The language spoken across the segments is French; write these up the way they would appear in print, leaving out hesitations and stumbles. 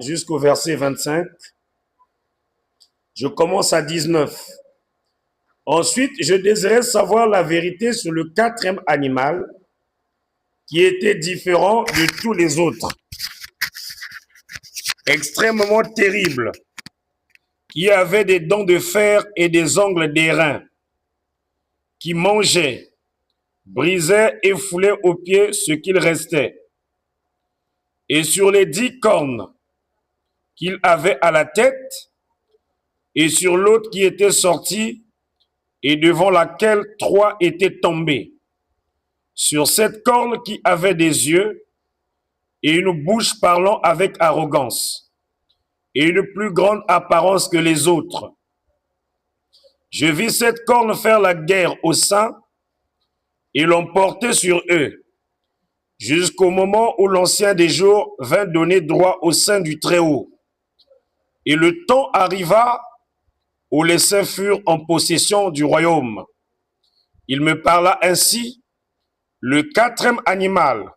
jusqu'au verset 25. Je commence à 19. Ensuite, je désirais savoir la vérité sur le quatrième animal qui était différent de tous les autres, extrêmement terrible, qui avait des dents de fer et des ongles d'airain, qui mangeait, brisait et foulait aux pieds ce qu'il restait. Et sur les 10 cornes qu'il avait à la tête, et sur l'autre qui était sortie, et devant laquelle 3 étaient tombés. Sur cette corne qui avait des yeux, et une bouche parlant avec arrogance, et une plus grande apparence que les autres. Je vis cette corne faire la guerre aux saints, et l'emporter sur eux, jusqu'au moment où l'Ancien des jours vint donner droit au sein du Très-Haut. Et le temps arriva où les saints furent en possession du royaume. Il me parla ainsi, le quatrième animal,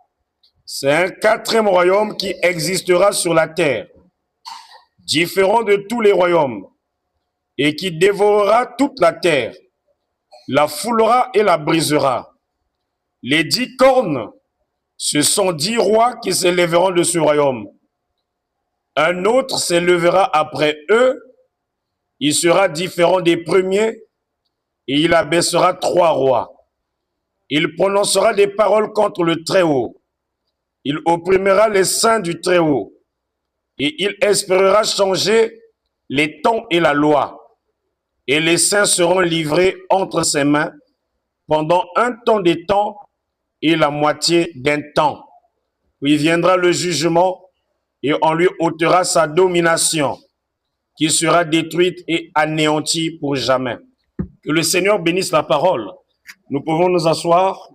c'est un quatrième royaume qui existera sur la terre, différent de tous les royaumes, et qui dévorera toute la terre, la foulera et la brisera. Les 10 cornes, ce sont 10 rois qui s'élèveront de ce royaume. Un autre s'élèvera après eux, il sera différent des premiers, et il abaissera 3 rois. Il prononcera des paroles contre le Très-Haut. Il opprimera les saints du Très-Haut, et il espérera changer les temps et la loi. Et les saints seront livrés entre ses mains pendant un temps des temps et la moitié d'un temps. Puis viendra le jugement, et on lui ôtera sa domination, qui sera détruite et anéantie pour jamais. Que le Seigneur bénisse la parole. Nous pouvons nous asseoir,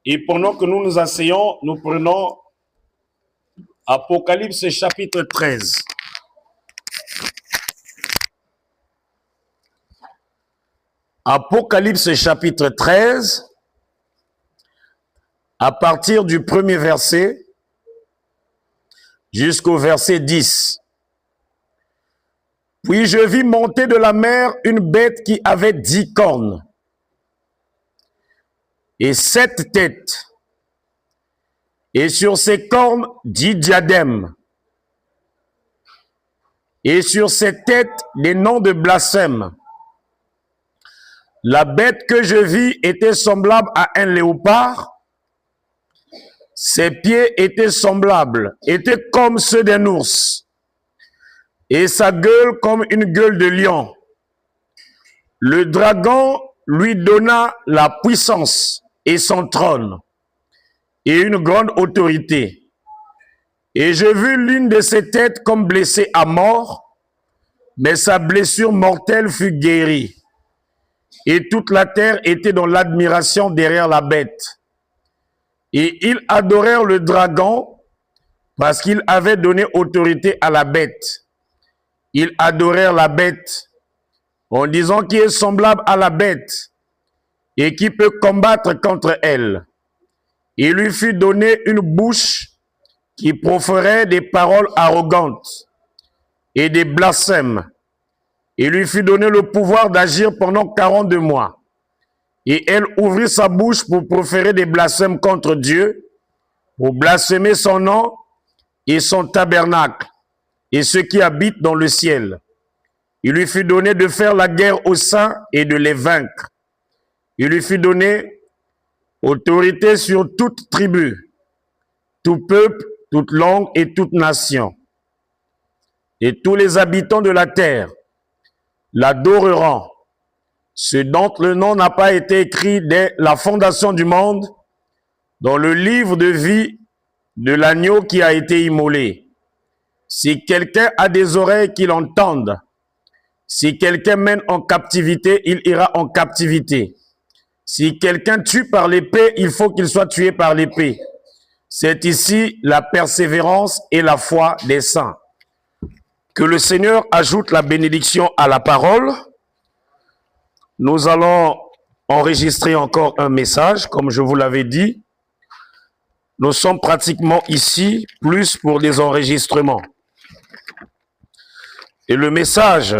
et pendant que nous nous asseyons, nous prenons Apocalypse chapitre 13. Apocalypse chapitre 13, à partir du premier verset jusqu'au verset 10. Puis je vis monter de la mer une bête qui avait 10 cornes et 7 têtes, et sur ses cornes 10 diadèmes, et sur ses têtes des noms de blasphème. La bête que je vis était semblable à un léopard, ses pieds étaient semblables, étaient comme ceux d'un ours, et sa gueule comme une gueule de lion. Le dragon lui donna la puissance et son trône, et une grande autorité. Et je vis l'une de ses têtes comme blessée à mort, mais sa blessure mortelle fut guérie. Et toute la terre était dans l'admiration derrière la bête. Et ils adorèrent le dragon parce qu'il avait donné autorité à la bête. Ils adorèrent la bête en disant qu'il est semblable à la bête et qui peut combattre contre elle. Il lui fut donné une bouche qui proférait des paroles arrogantes et des blasphèmes. Il lui fut donné le pouvoir d'agir pendant 42 mois. Et elle ouvrit sa bouche pour proférer des blasphèmes contre Dieu, pour blasphémer son nom et son tabernacle, et ceux qui habitent dans le ciel. Il lui fut donné de faire la guerre aux saints et de les vaincre. Il lui fut donné autorité sur toute tribu, tout peuple, toute langue et toute nation. Et tous les habitants de la terre l'adoreront, ce dont le nom n'a pas été écrit dès la fondation du monde, dans le livre de vie de l'agneau qui a été immolé. Si quelqu'un a des oreilles, qu'il entende. Si quelqu'un mène en captivité, il ira en captivité. Si quelqu'un tue par l'épée, il faut qu'il soit tué par l'épée. C'est ici la persévérance et la foi des saints. Que le Seigneur ajoute la bénédiction à la parole. Nous allons enregistrer encore un message, comme je vous l'avais dit. Nous sommes pratiquement ici, plus pour des enregistrements. Et le message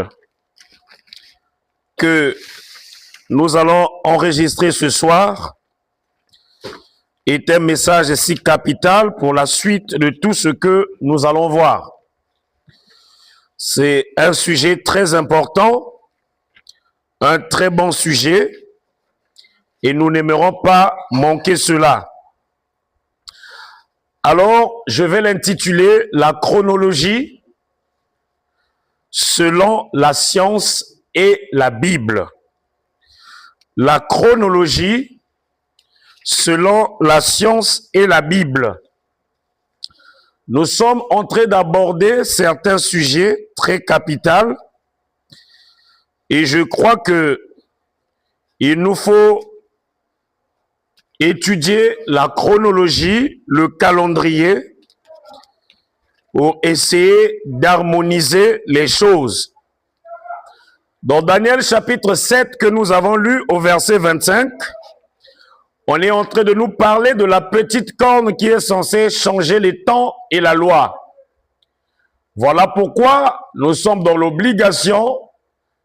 que nous allons enregistrer ce soir est un message si capital pour la suite de tout ce que nous allons voir. C'est un sujet très important, un très bon sujet, et nous n'aimerons pas manquer cela. Alors, je vais l'intituler « La chronologie selon la science et la Bible ». La chronologie selon la science et la Bible. Nous sommes en train d'aborder certains sujets très capitaux et je crois que il nous faut étudier la chronologie, le calendrier pour essayer d'harmoniser les choses. Dans Daniel chapitre 7 que nous avons lu au verset 25, on est en train de nous parler de la petite corne qui est censée changer les temps et la loi. Voilà pourquoi nous sommes dans l'obligation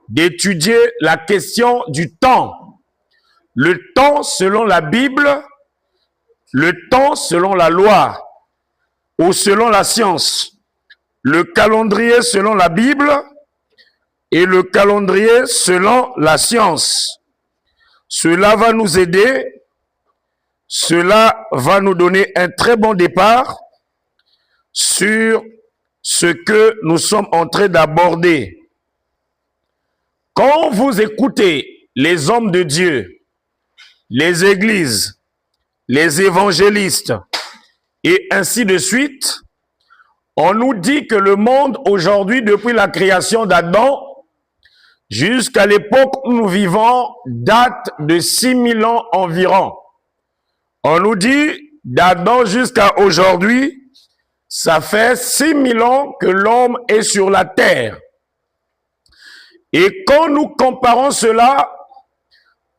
d'étudier la question du temps. Le temps selon la Bible, le temps selon la loi ou selon la science. Le calendrier selon la Bible et le calendrier selon la science. Cela va nous aider. Cela va nous donner un très bon départ sur ce que nous sommes en train d'aborder. Quand vous écoutez les hommes de Dieu, les églises, les évangélistes et ainsi de suite, on nous dit que le monde aujourd'hui, depuis la création d'Adam jusqu'à l'époque où nous vivons, date de 6000 ans environ. On nous dit, d'Adam jusqu'à aujourd'hui, ça fait 6000 ans que l'homme est sur la terre. Et quand nous comparons cela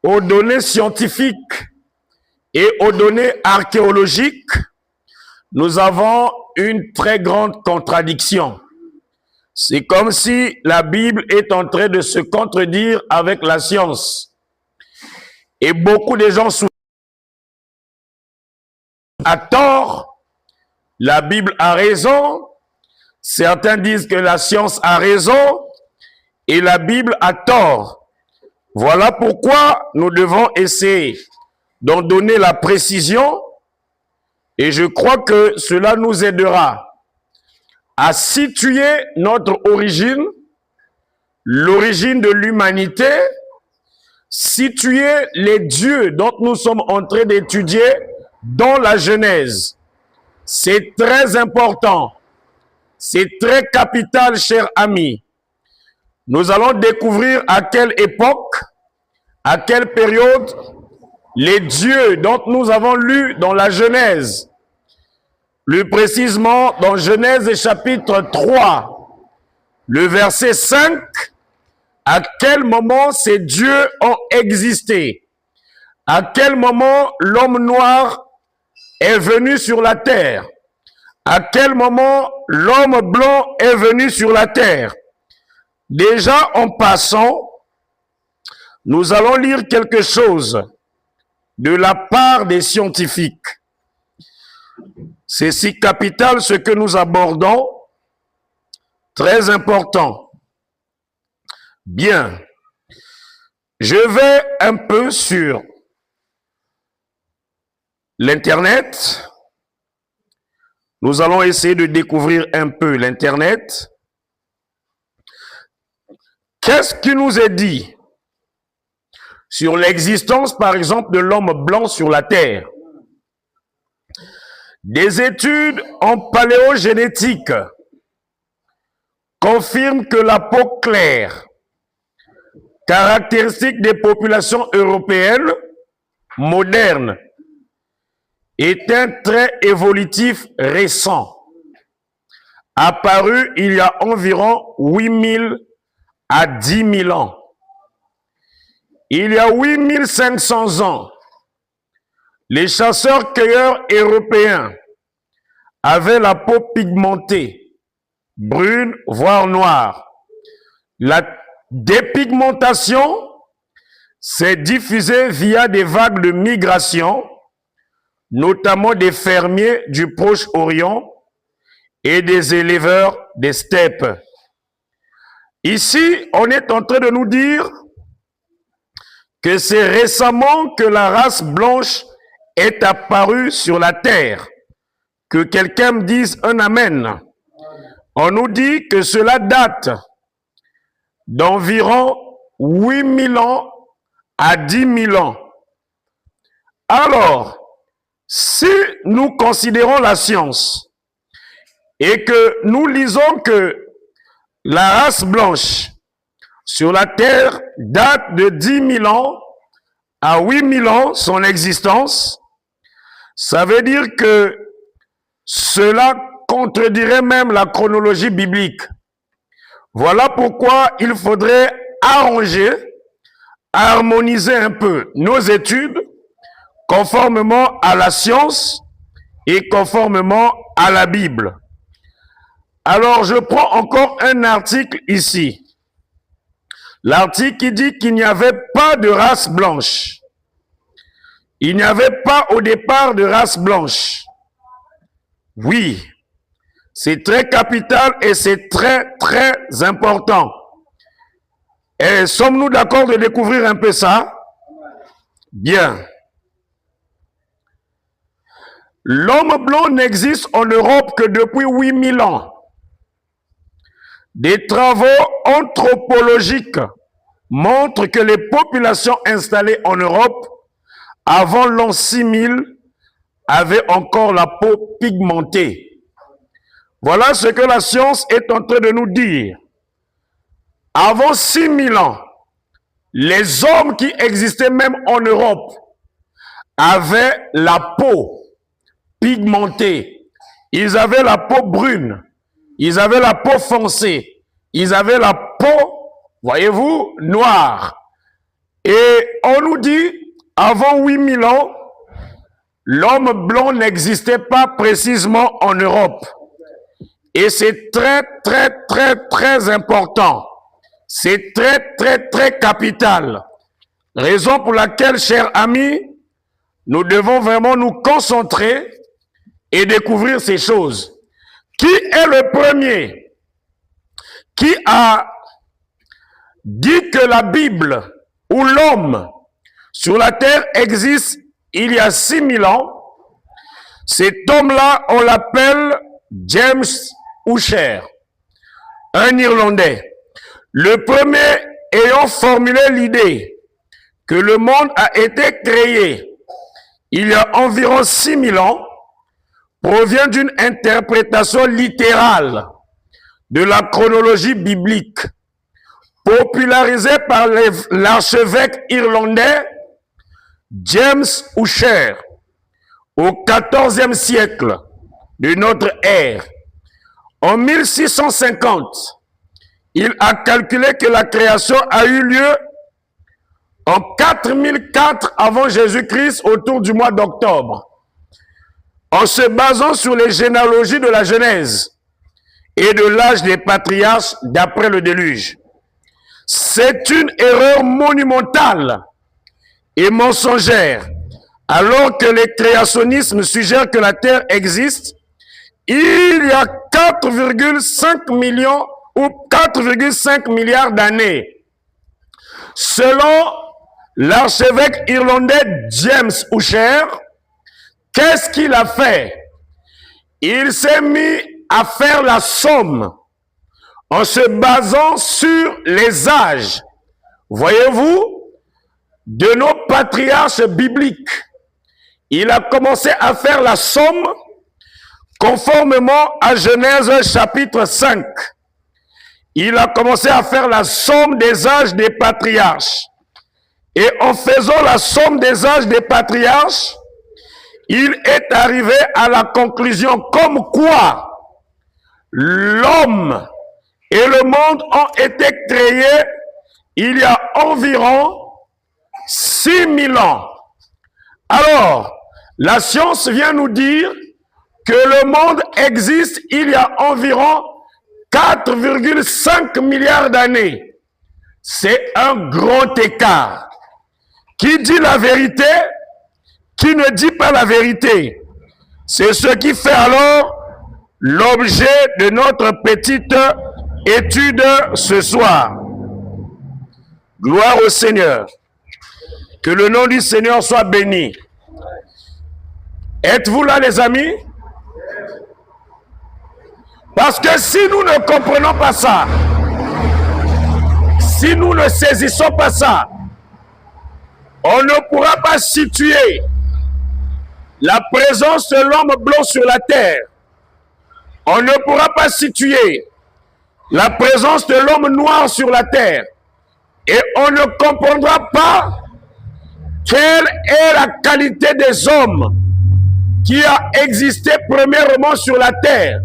aux données scientifiques et aux données archéologiques, nous avons une très grande contradiction. C'est comme si la Bible est en train de se contredire avec la science. Et beaucoup de gens à tort, la Bible a raison, certains disent que la science a raison et la Bible a tort. Voilà pourquoi nous devons essayer d'en donner la précision et je crois que cela nous aidera à situer notre origine, l'origine de l'humanité, situer les dieux dont nous sommes en train d'étudier dans la Genèse. C'est très important, c'est très capital, chers amis. Nous allons découvrir à quelle époque, à quelle période, les dieux dont nous avons lu dans la Genèse, plus précisément dans Genèse chapitre 3, le verset 5, à quel moment ces dieux ont existé, à quel moment l'homme noir est venu sur la terre, à quel moment l'homme blanc est venu sur la terre. Déjà en passant, nous allons lire quelque chose de la part des scientifiques. C'est si capital ce que nous abordons, très important. Bien, je vais un peu sur l'Internet. Nous allons essayer de découvrir un peu l'Internet. Qu'est-ce qui nous est dit sur l'existence, par exemple, de l'homme blanc sur la Terre? Des études en paléogénétique confirment que la peau claire, caractéristique des populations européennes modernes, est un trait évolutif récent, apparu il y a environ 8000 à 10 000 ans. Il y a 8500 ans, les chasseurs-cueilleurs européens avaient la peau pigmentée, brune, voire noire. La dépigmentation s'est diffusée via des vagues de migration, notamment des fermiers du Proche-Orient et des éleveurs des steppes. Ici, on est en train de nous dire que c'est récemment que la race blanche est apparue sur la terre. Que quelqu'un me dise un amen. On nous dit que cela date d'environ 8000 ans à 10 000 ans. Alors, si nous considérons la science et que nous lisons que la race blanche sur la terre date de 10 000 ans à 8000 ans, son existence, ça veut dire que cela contredirait même la chronologie biblique. Voilà pourquoi il faudrait arranger, harmoniser un peu nos études conformément à la science et conformément à la Bible. Alors, je prends encore un article ici. L'article qui dit qu'il n'y avait pas de race blanche. Il n'y avait pas au départ de race blanche. Oui, c'est très capital et c'est très, très important. Et sommes-nous d'accord de découvrir un peu ça? Bien. L'homme blanc n'existe en Europe que depuis 8000 ans. Des travaux anthropologiques montrent que les populations installées en Europe avant l'an 6000 avaient encore la peau pigmentée. Voilà ce que la science est en train de nous dire. Avant 6000 ans, les hommes qui existaient même en Europe avaient la peau pigmentée. Ils avaient la peau brune. Ils avaient la peau foncée. Ils avaient la peau, voyez-vous, noire. Et on nous dit, avant 8000 ans, l'homme blanc n'existait pas précisément en Europe. Et c'est très, très, très, très important. C'est très, très, très capital. Raison pour laquelle, chers amis, nous devons vraiment nous concentrer et découvrir ces choses. Qui est le premier qui a dit que la Bible ou l'homme sur la terre existe il y a 6000 ans? Cet homme-là, on l'appelle James Ussher, un Irlandais. Le premier ayant formulé l'idée que le monde a été créé il y a environ 6000 ans, provient d'une interprétation littérale de la chronologie biblique, popularisée par l'archevêque irlandais James Ussher au XIVe siècle de notre ère. En 1650, il a calculé que la création a eu lieu en 4004 avant Jésus-Christ, autour du mois d'octobre, en se basant sur les généalogies de la Genèse et de l'âge des patriarches d'après le déluge. C'est une erreur monumentale et mensongère. Alors que les créationnismes suggèrent que la Terre existe, il y a 4,5 millions ou 4,5 milliards d'années. Selon l'archevêque irlandais James Ussher, qu'est-ce qu'il a fait? Il s'est mis à faire la somme en se basant sur les âges, voyez-vous, de nos patriarches bibliques. Il a commencé à faire la somme conformément à Genèse chapitre 5. Il a commencé à faire la somme des âges des patriarches. Et en faisant la somme des âges des patriarches, il est arrivé à la conclusion comme quoi l'homme et le monde ont été créés il y a environ 6000 ans. Alors, la science vient nous dire que le monde existe il y a environ 4,5 milliards d'années. C'est un grand écart. Qui dit la vérité, qui ne dit pas la vérité. C'est ce qui fait alors l'objet de notre petite étude ce soir. Gloire au Seigneur. Que le nom du Seigneur soit béni. Êtes-vous là, les amis? Parce que si nous ne comprenons pas ça, si nous ne saisissons pas ça, on ne pourra pas situer la présence de l'homme blanc sur la terre. On ne pourra pas situer la présence de l'homme noir sur la terre. Et on ne comprendra pas quelle est la qualité des hommes qui a existé premièrement sur la terre.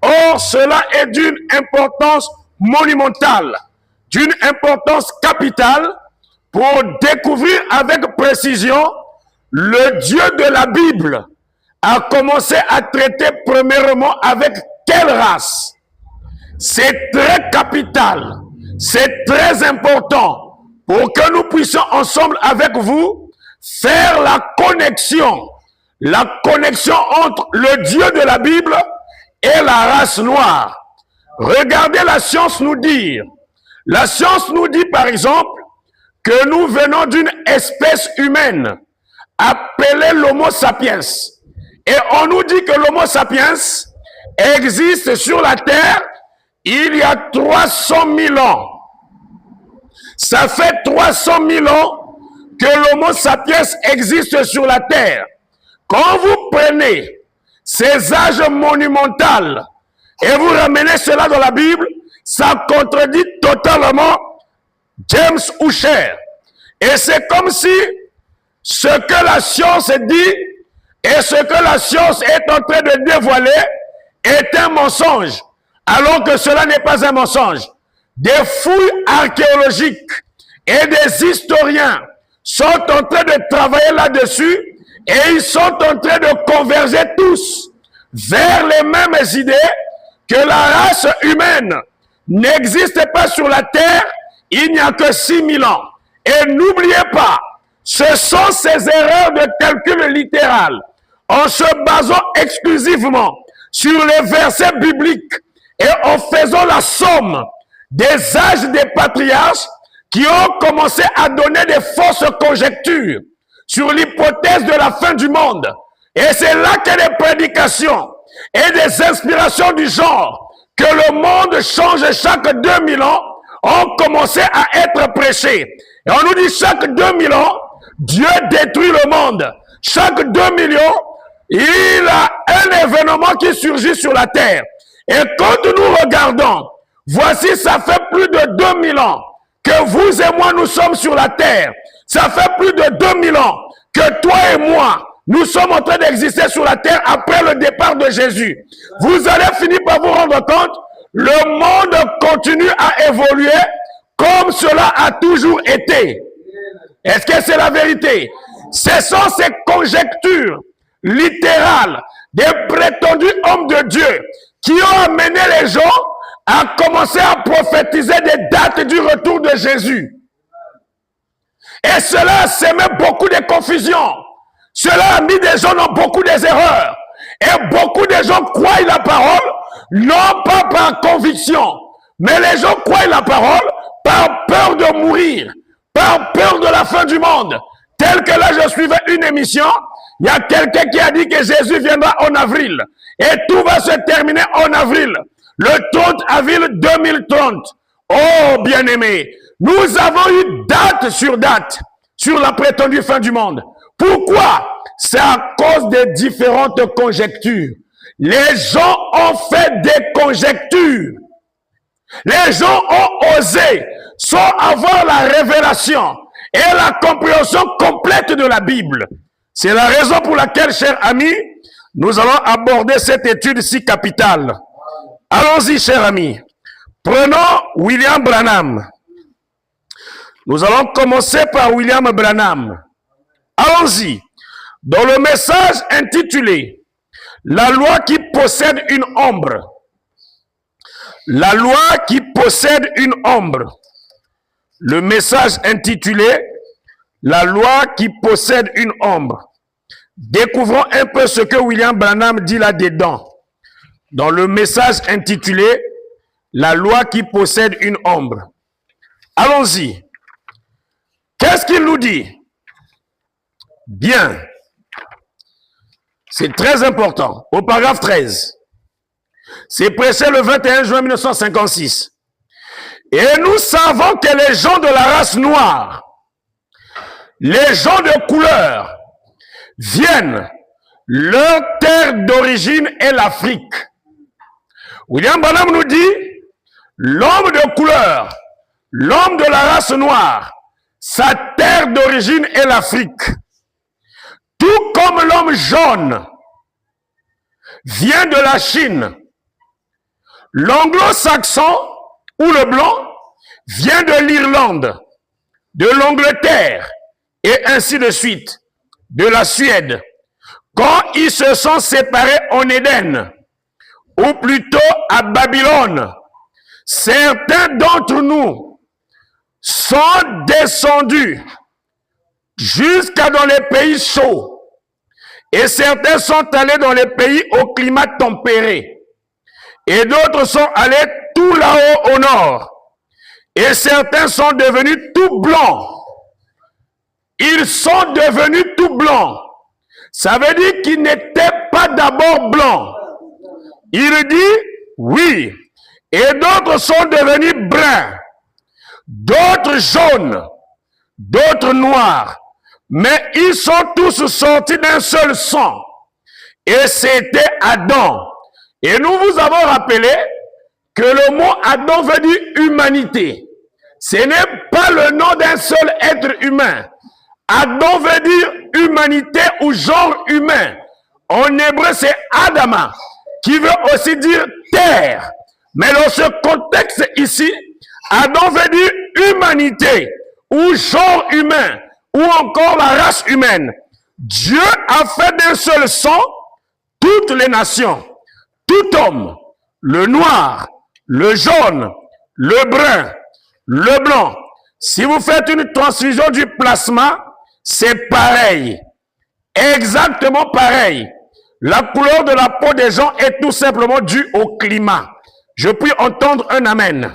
Or, cela est d'une importance monumentale, d'une importance capitale pour découvrir avec précision le Dieu de la Bible a commencé à traiter premièrement avec quelle race. C'est très capital, c'est très important pour que nous puissions ensemble avec vous faire la connexion entre le Dieu de la Bible et la race noire. Regardez la science nous dire. La science nous dit par exemple que nous venons d'une espèce humaine appelée l'Homo sapiens. Et on nous dit que l'Homo sapiens existe sur la terre il y a 300 000 ans. Ça fait 300 000 ans que l'Homo sapiens existe sur la terre. Quand vous prenez ces âges monumentaux et vous ramenez cela dans la Bible, ça contredit totalement James Ussher. Et c'est comme si ce que la science dit et ce que la science est en train de dévoiler est un mensonge, alors que cela n'est pas un mensonge. Des fouilles archéologiques et des historiens sont en train de travailler là-dessus et ils sont en train de converger tous vers les mêmes idées que la race humaine n'existe pas sur la terre il n'y a que 6 000 ans. Et n'oubliez pas, ce sont ces erreurs de calcul littéral en se basant exclusivement sur les versets bibliques et en faisant la somme des âges des patriarches qui ont commencé à donner des fausses conjectures sur l'hypothèse de la fin du monde. Et c'est là que les prédications et des inspirations du genre que le monde change chaque 2000 ans ont commencé à être prêchées. Et on nous dit chaque 2000 ans, Dieu détruit le monde. Chaque 2 millions, il a un événement qui surgit sur la terre. Et quand nous regardons, voici, ça fait plus de 2000 ans que vous et moi, nous sommes sur la terre. Ça fait plus de 2000 ans que toi et moi, nous sommes en train d'exister sur la terre après le départ de Jésus. Vous allez finir par vous rendre compte, le monde continue à évoluer comme cela a toujours été. Est-ce que c'est la vérité? Ce sont ces conjectures littérales des prétendus hommes de Dieu qui ont amené les gens à commencer à prophétiser des dates du retour de Jésus. Et cela a semé beaucoup de confusion. Cela a mis des gens dans beaucoup d'erreurs. Et beaucoup de gens croient la parole, non pas par conviction, mais les gens croient la parole par peur de mourir, par peur de la fin du monde. Tel que là, je suivais une émission, il y a quelqu'un qui a dit que Jésus viendra en avril. Et tout va se terminer en avril. Le 30 avril 2030. Oh, bien-aimés, nous avons eu date sur la prétendue fin du monde. Pourquoi? C'est à cause des différentes conjectures. Les gens ont fait des conjectures. Les gens ont osé, sans avoir la révélation et la compréhension complète de la Bible. C'est la raison pour laquelle, chers amis, nous allons aborder cette étude si capitale. Allons-y, chers amis. Prenons William Branham. Nous allons commencer par William Branham. Allons-y. Dans le message intitulé « La loi qui possède une ombre », La loi qui possède une ombre. Le message intitulé La loi qui possède une ombre. Découvrons un peu ce que William Branham dit là-dedans. Dans le message intitulé La loi qui possède une ombre. Allons-y. Qu'est-ce qu'il nous dit? Bien. C'est très important. Au paragraphe 13. C'est prêché le 21 juin 1956. Et nous savons que les gens de la race noire, les gens de couleur, viennent. Leur terre d'origine est l'Afrique. William Branham nous dit, l'homme de couleur, l'homme de la race noire, sa terre d'origine est l'Afrique. Tout comme l'homme jaune vient de la Chine. L'anglo-saxon ou le blanc vient de l'Irlande, de l'Angleterre et ainsi de suite, de la Suède. Quand ils se sont séparés en Éden, ou plutôt à Babylone, certains d'entre nous sont descendus jusqu'à dans les pays chauds et certains sont allés dans les pays au climat tempéré. Et d'autres sont allés tout là-haut au nord. Et certains sont devenus tout blancs. Ils sont devenus tout blancs. Ça veut dire qu'ils n'étaient pas d'abord blancs. Il dit oui. Et d'autres sont devenus bruns. D'autres jaunes. D'autres noirs. Mais ils sont tous sortis d'un seul sang. Et c'était Adam. Et nous vous avons rappelé que le mot Adam veut dire humanité. Ce n'est pas le nom d'un seul être humain. Adam veut dire humanité ou genre humain. En hébreu, c'est Adama, qui veut aussi dire terre. Mais dans ce contexte ici, Adam veut dire humanité ou genre humain ou encore la race humaine. Dieu a fait d'un seul sang toutes les nations. Tout homme, le noir, le jaune, le brun, le blanc. Si vous faites une transfusion du plasma, c'est pareil. Exactement pareil. La couleur de la peau des gens est tout simplement due au climat. Je puis entendre un amen.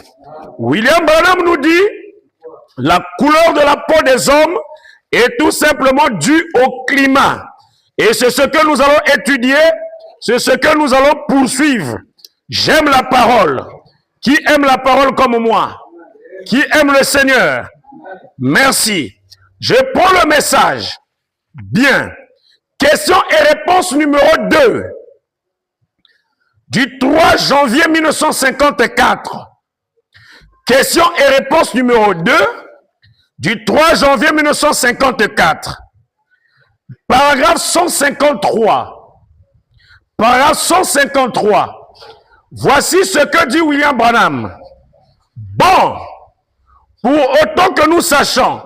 William Branham nous dit, la couleur de la peau des hommes est tout simplement due au climat. Et c'est ce que nous allons étudier. C'est ce que nous allons poursuivre. J'aime la parole. Qui aime la parole comme moi? Qui aime le Seigneur? Merci. Je prends le message. Bien. Question et réponse numéro 2. Du 3 janvier 1954. Question et réponse numéro 2. Du 3 janvier 1954. Paragraphe 153. Paragraphe 153. Voici ce que dit William Branham. Bon, pour autant que nous sachions,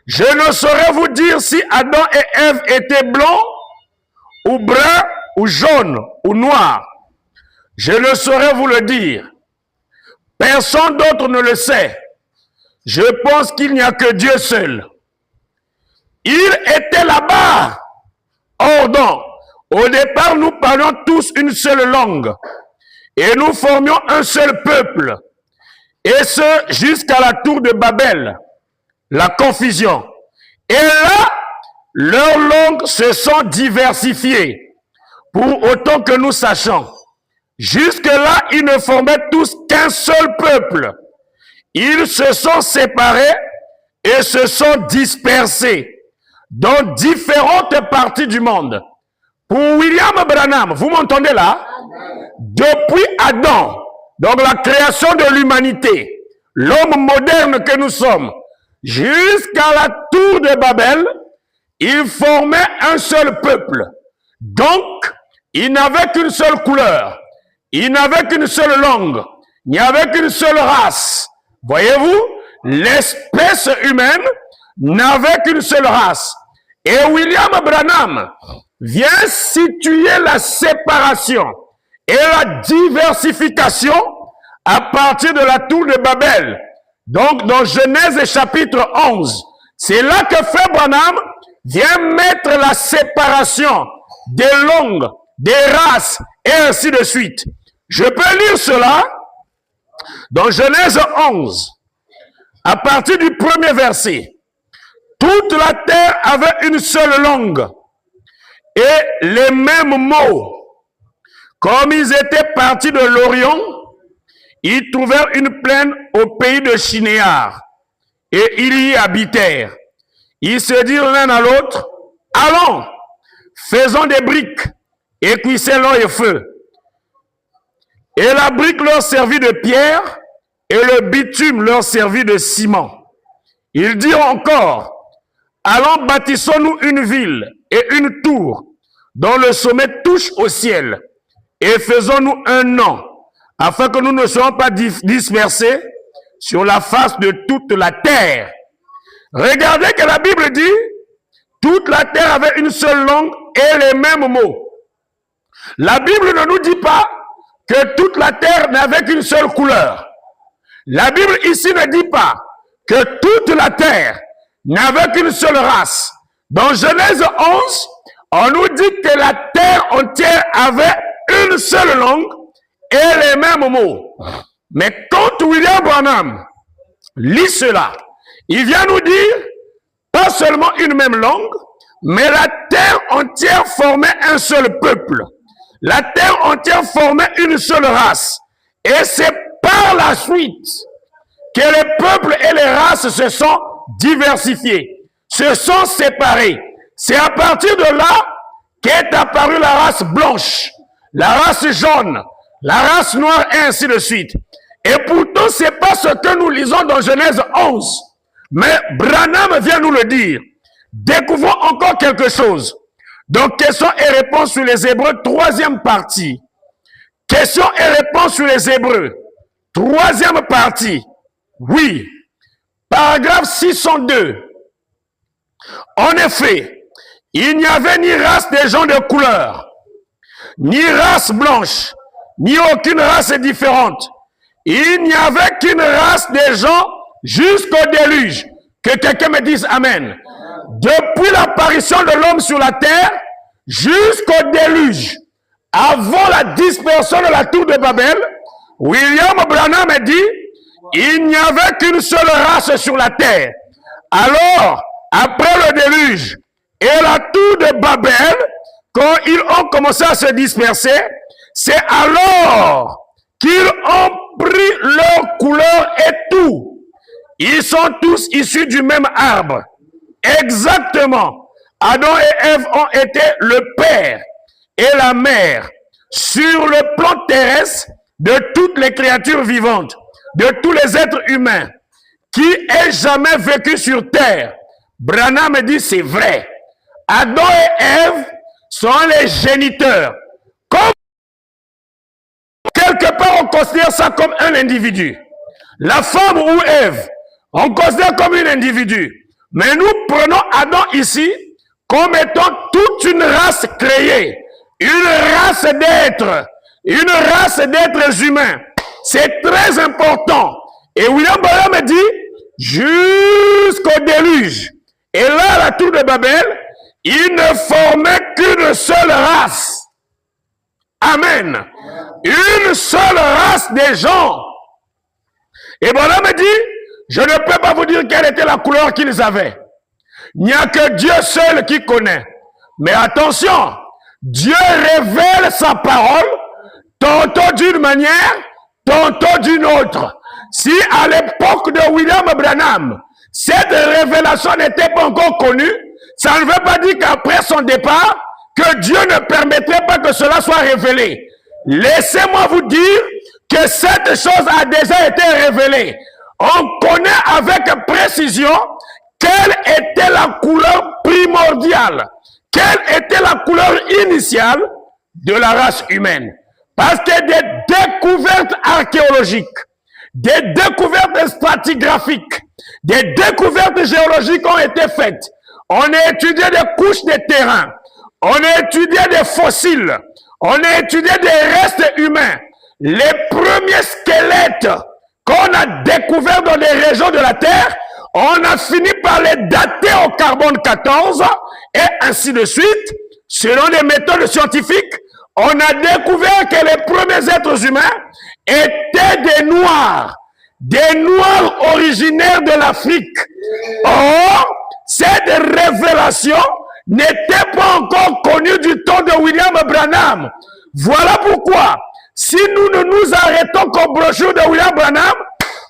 je ne saurais vous dire si Adam et Ève étaient blancs, ou bruns, ou jaunes, ou noirs. Je ne saurais vous le dire. Personne d'autre ne le sait. Je pense qu'il n'y a que Dieu seul. Il était là-bas. Or donc, au départ, nous parlions tous une seule langue. Et nous formions un seul peuple. Et ce, jusqu'à la tour de Babel. La confusion. Et là, leurs langues se sont diversifiées. Pour autant que nous sachions. Jusque-là, ils ne formaient tous qu'un seul peuple. Ils se sont séparés et se sont dispersés dans différentes parties du monde. Pour William Branham, vous m'entendez là? Depuis Adam, donc la création de l'humanité, l'homme moderne que nous sommes, jusqu'à la tour de Babel, ils formaient un seul peuple. Donc, ils n'avaient qu'une seule couleur, ils n'avaient qu'une seule langue, il n'y avait qu'une seule race. Voyez-vous, l'espèce humaine n'avait qu'une seule race. Et William Branham vient situer la séparation et la diversification à partir de la tour de Babel. Donc, dans Genèse chapitre 11, c'est là que Frère Branham vient mettre la séparation des langues, des races, et ainsi de suite. Je peux lire cela dans Genèse 11, à partir du premier verset. Toute la terre avait une seule langue et les mêmes mots. Comme ils étaient partis de l'Orient, ils trouvèrent une plaine au pays de Shinéar et ils y habitèrent. Ils se dirent l'un à l'autre, allons, faisons des briques et cuissons-leur et feu. Et la brique leur servit de pierre et le bitume leur servit de ciment. Ils dirent encore, allons, bâtissons-nous une ville et une tour dont le sommet touche au ciel et faisons-nous un nom afin que nous ne soyons pas dispersés sur la face de toute la terre. Regardez que la Bible dit, toute la terre avait une seule langue et les mêmes mots. La Bible ne nous dit pas que toute la terre n'avait qu'une seule couleur. La Bible ici ne dit pas que toute la terre n'avait qu'une seule race. Dans Genèse 11, on nous dit que la terre entière avait une seule langue et les mêmes mots. Mais quand William Branham lit cela, il vient nous dire, pas seulement une même langue, mais la terre entière formait un seul peuple. La terre entière formait une seule race. Et c'est par la suite que les peuples et les races se sont diversifiés, se sont séparés. C'est à partir de là qu'est apparue la race blanche, la race jaune, la race noire, et ainsi de suite. Et pourtant, ce n'est pas ce que nous lisons dans Genèse 11. Mais Branham vient nous le dire. Découvrons encore quelque chose. Donc, questions et réponses sur les Hébreux, troisième partie. Questions et réponses sur les Hébreux, troisième partie. Oui. Paragraphe 602. En effet, il n'y avait ni race des gens de couleur, ni race blanche, ni aucune race différente. Il n'y avait qu'une race des gens jusqu'au déluge. Que quelqu'un me dise Amen. Depuis l'apparition de l'homme sur la terre jusqu'au déluge, avant la dispersion de la tour de Babel, William Branham a dit, il n'y avait qu'une seule race sur la terre. Alors, après le déluge et la tour de Babel, quand ils ont commencé à se disperser, c'est alors qu'ils ont pris leur couleur et tout. Ils sont tous issus du même arbre. Exactement. Adam et Ève ont été le père et la mère sur le plan terrestre de toutes les créatures vivantes, de tous les êtres humains qui aient jamais vécu sur terre. Branham dit c'est vrai. Adam et Ève sont les géniteurs. Comme quelque part on considère ça comme un individu. La femme ou Ève, on considère comme un individu. Mais nous prenons Adam ici comme étant toute une race créée, une race d'êtres humains. C'est très important. Et William Branham dit, jusqu'au déluge. Et là, la tour de Babel, il ne formait qu'une seule race. Amen. Une seule race des gens. Et Branham dit, je ne peux pas vous dire quelle était la couleur qu'ils avaient. Il n'y a que Dieu seul qui connaît. Mais attention, Dieu révèle sa parole, tantôt d'une manière, tantôt d'une autre. Si à l'époque de William Branham, cette révélation n'était pas encore connue, ça ne veut pas dire qu'après son départ, que Dieu ne permettrait pas que cela soit révélé. Laissez-moi vous dire que cette chose a déjà été révélée. On connaît avec précision quelle était la couleur primordiale, quelle était la couleur initiale de la race humaine. Parce que des découvertes archéologiques, des découvertes stratigraphiques, des découvertes géologiques ont été faites. On a étudié des couches de terrain, on a étudié des fossiles, on a étudié des restes humains. les premiers squelettes qu'on a découverts dans des régions de la Terre, on a fini par les dater au carbone 14 et ainsi de suite. Selon des méthodes scientifiques, on a découvert que les premiers êtres humains étaient des Noirs originaires de l'Afrique. Or, cette révélation n'était pas encore connue du temps de William Branham. Voilà pourquoi, si nous ne nous arrêtons qu'aux brochures de William Branham,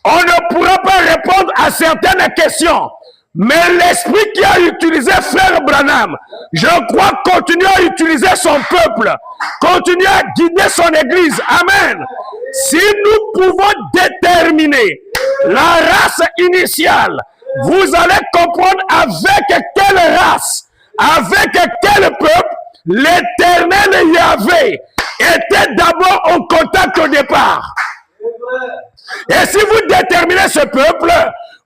on ne pourra pas répondre à certaines questions. Mais l'esprit qui a utilisé frère Branham, je crois, continue à utiliser son peuple, continue à guider son église. Amen. Si nous pouvons déterminer la race initiale, vous allez comprendre avec quelle race, avec quel peuple l'Éternel Yahvé était d'abord en contact au départ. Et si vous déterminez ce peuple,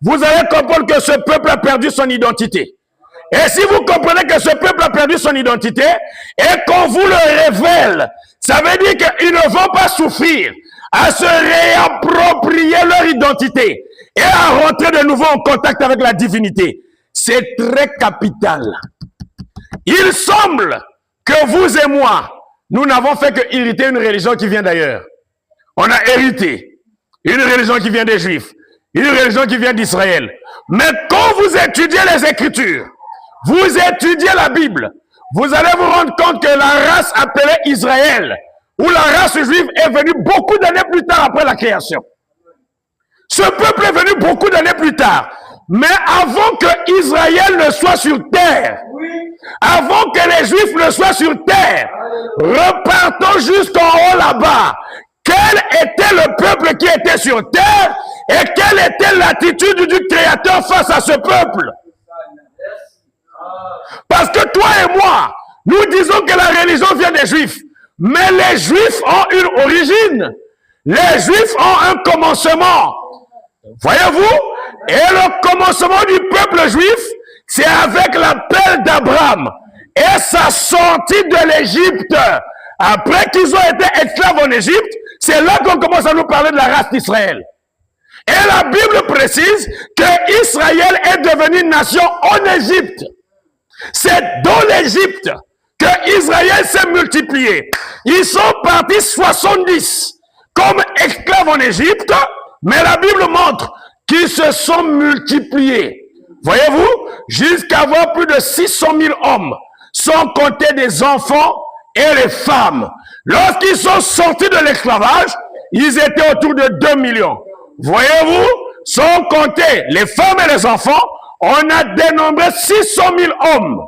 vous allez comprendre que ce peuple a perdu son identité. Et si vous comprenez que ce peuple a perdu son identité et qu'on vous le révèle, ça veut dire qu'ils ne vont pas souffrir à se réapproprier leur identité et à rentrer de nouveau en contact avec la divinité. C'est très capital. Il semble que vous et moi, nous n'avons fait que hériter une religion qui vient d'ailleurs. On a hérité une religion qui vient des Juifs, une religion qui vient d'Israël. Mais quand vous étudiez les Écritures, vous étudiez la Bible, vous allez vous rendre compte que la race appelée Israël, ou la race juive, est venue beaucoup d'années plus tard après la création. Ce peuple est venu beaucoup d'années plus tard. Mais avant que Israël ne soit sur terre, avant que les Juifs ne soient sur terre, repartons jusqu'en haut là-bas. Quel était le peuple qui était sur terre et quelle était l'attitude du Créateur face à ce peuple? Parce que toi et moi, nous disons que la religion vient des Juifs, mais les Juifs ont une origine. Les Juifs ont un commencement. Voyez-vous? Et le commencement du peuple juif, c'est avec l'appel d'Abraham et sa sortie de l'Égypte. Après qu'ils ont été esclaves en Égypte, c'est là qu'on commence à nous parler de la race d'Israël. Et la Bible précise que Israël est devenu nation en Égypte. C'est dans l'Égypte que Israël s'est multiplié. Ils sont partis 70 comme esclaves en Égypte, mais la Bible montre qu'ils se sont multipliés. Voyez-vous, jusqu'à avoir plus de 600 000 hommes, sans compter des enfants et les femmes. Lorsqu'ils sont sortis de l'esclavage, ils étaient autour de 2 millions. Voyez-vous, sans compter les femmes et les enfants, on a dénombré 600 000 hommes.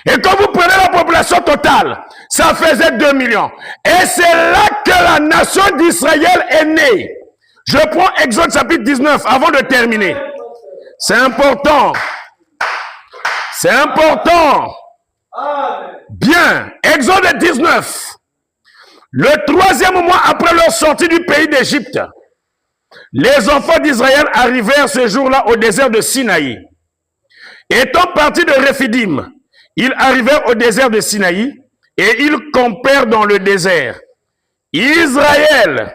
Et quand vous prenez la population totale, ça faisait 2 millions. Et c'est là que la nation d'Israël est née. Je prends Exode chapitre 19 avant de terminer. C'est important. C'est important. Bien. Exode 19. Le 3e mois après leur sortie du pays d'Égypte, les enfants d'Israël arrivèrent ce jour-là au désert de Sinaï. Étant partis de Rephidim, ils arrivèrent au désert de Sinaï et ils campèrent dans le désert. Israël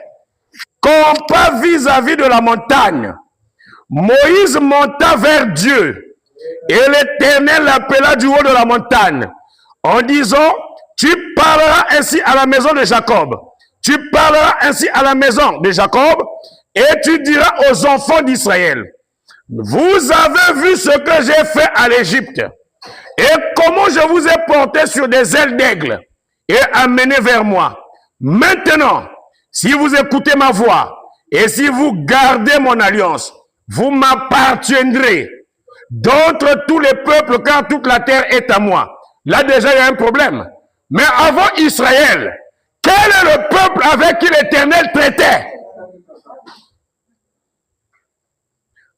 campa vis-à-vis de la montagne. Moïse monta vers Dieu et l'Éternel l'appela du haut de la montagne en disant: tu parleras ainsi à la maison de Jacob. Tu parleras ainsi à la maison de Jacob et tu diras aux enfants d'Israël: vous avez vu ce que j'ai fait à l'Égypte et comment je vous ai porté sur des ailes d'aigle et amené vers moi. Maintenant, si vous écoutez ma voix et si vous gardez mon alliance, vous m'appartiendrez d'entre tous les peuples, car toute la terre est à moi. Là déjà, il y a un problème. Mais avant Israël, quel est le peuple avec qui l'Éternel traitait?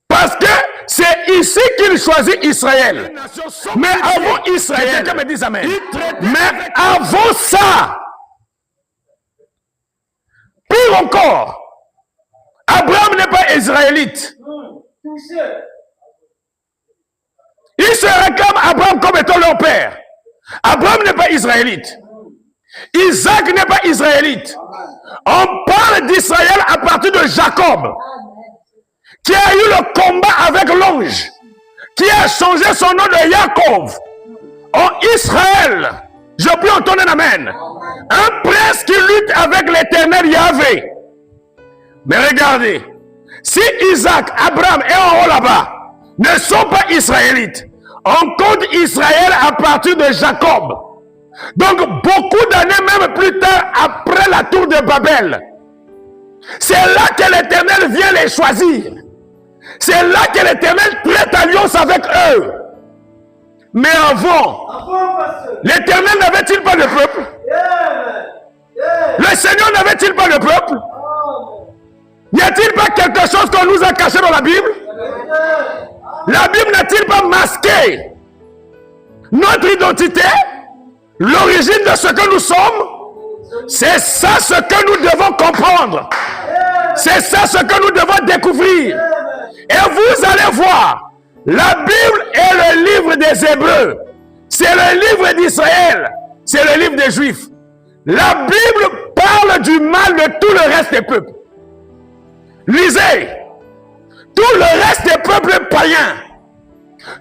Parce que c'est ici qu'il choisit Israël. Mais avant Israël, mais avant ça, pire encore, Abraham n'est pas israélite. Ils se réclament Abraham comme étant leur père. Abraham n'est pas israélite. Isaac n'est pas israélite. On parle d'Israël à partir de Jacob, qui a eu le combat avec l'ange, qui a changé son nom de Jacob en Israël. Je peux entendre un amen. Un prince qui lutte avec l'éternel Yahvé. Mais regardez, si Isaac, Abraham et en haut là-bas ne sont pas israélites, on compte Israël à partir de Jacob. Donc beaucoup d'années même plus tard, après la tour de Babel, c'est là que l'Éternel vient les choisir. C'est là que l'Éternel traite alliance avec eux. Mais avant, l'Éternel n'avait-il pas de peuple? Le Seigneur n'avait-il pas de peuple? N'y a-t-il pas quelque chose qu'on nous a caché dans la Bible? La Bible n'a-t-il pas masqué notre identité? L'origine de ce que nous sommes? C'est ça ce que nous devons comprendre. C'est ça ce que nous devons découvrir. Et vous allez voir, la Bible est le livre des Hébreux. C'est le livre d'Israël. C'est le livre des Juifs. La Bible parle du mal de tout le reste des peuples. Lisez. Tout le reste des peuples païens.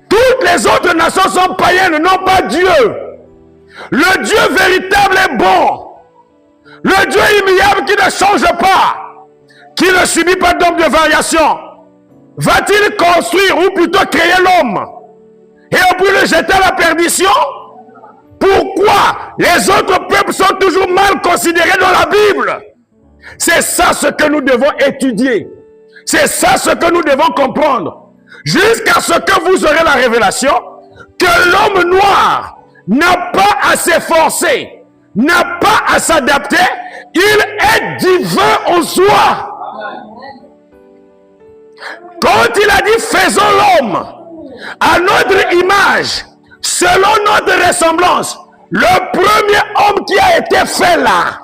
Toutes les autres nations sont païennes, n'ont pas Dieu. Le Dieu véritable est bon. Le Dieu immuable qui ne change pas, qui ne subit pas d'homme de variation, va-t-il construire ou plutôt créer l'homme et puis le jeter à la perdition? Pourquoi les autres peuples sont toujours mal considérés dans la Bible? C'est ça ce que nous devons étudier. C'est ça ce que nous devons comprendre. Jusqu'à ce que vous aurez la révélation que l'homme noir n'a pas à s'efforcer, n'a pas à s'adapter, il est divin en soi. Quand il a dit faisons l'homme à notre image, selon notre ressemblance, le premier homme qui a été fait là,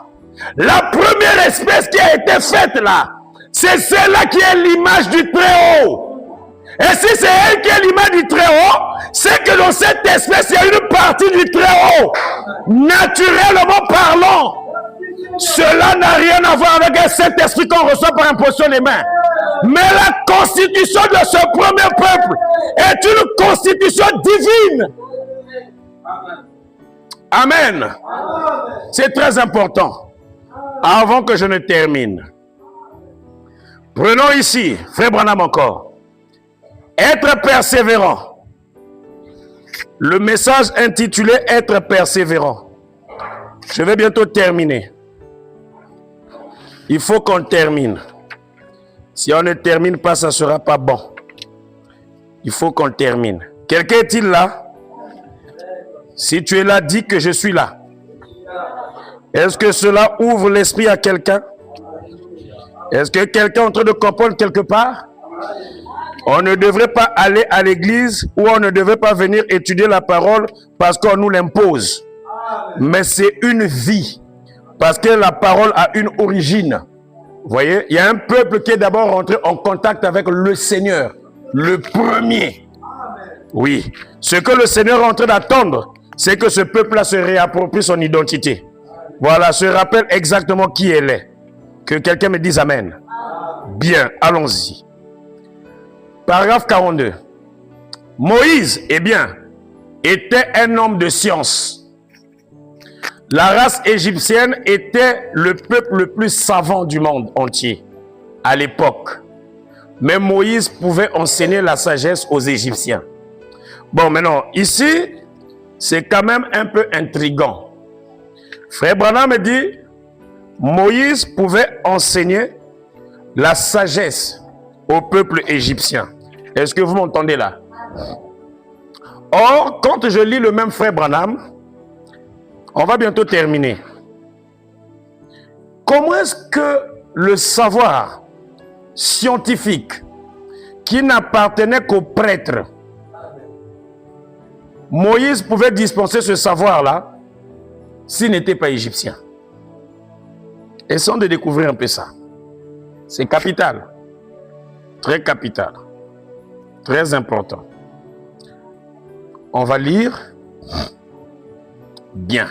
la première espèce qui a été faite là, c'est celle-là qui est l'image du Très-Haut. Et si c'est elle qui est l'image du Très-Haut, c'est que dans cette espèce, il y a une partie du Très-Haut. Naturellement parlant, cela n'a rien à voir avec cet esprit qu'on reçoit par imposition des mains. Mais la constitution de ce premier peuple est une constitution divine. Amen. C'est très important. Avant que je ne termine, prenons ici, frère Branham encore, être persévérant. Le message intitulé être persévérant. Je vais bientôt terminer. Il faut qu'on termine. Si on ne termine pas, ça ne sera pas bon. Il faut qu'on termine. Quelqu'un est-il là? Si tu es là, dis que je suis là. Est-ce que cela ouvre l'esprit à quelqu'un? Est-ce que quelqu'un est en train de comprendre quelque part? On ne devrait pas aller à l'église ou on ne devrait pas venir étudier la parole parce qu'on nous l'impose. Mais c'est une vie. Parce que la parole a une origine. Vous voyez, il y a un peuple qui est d'abord rentré en contact avec le Seigneur. Le premier. Oui. Ce que le Seigneur est en train d'attendre, c'est que ce peuple-là se réapproprie son identité. Voilà, se rappelle exactement qui elle est. Que quelqu'un me dise Amen. Bien, allons-y. Paragraphe 42. Moïse, eh bien, était un homme de science. La race égyptienne était le peuple le plus savant du monde entier à l'époque. Mais Moïse pouvait enseigner la sagesse aux Égyptiens. Bon, maintenant, ici, c'est quand même un peu intriguant. Frère Branham me dit, Moïse pouvait enseigner la sagesse au peuple égyptien. Est-ce que vous m'entendez là? Or, quand je lis le même frère Branham, on va bientôt terminer. Comment est-ce que le savoir scientifique qui n'appartenait qu'aux prêtres, Moïse pouvait dispenser ce savoir-là s'il n'était pas égyptien? Essayons de découvrir un peu ça. C'est capital. Très capital. Très important. On va lire. Bien.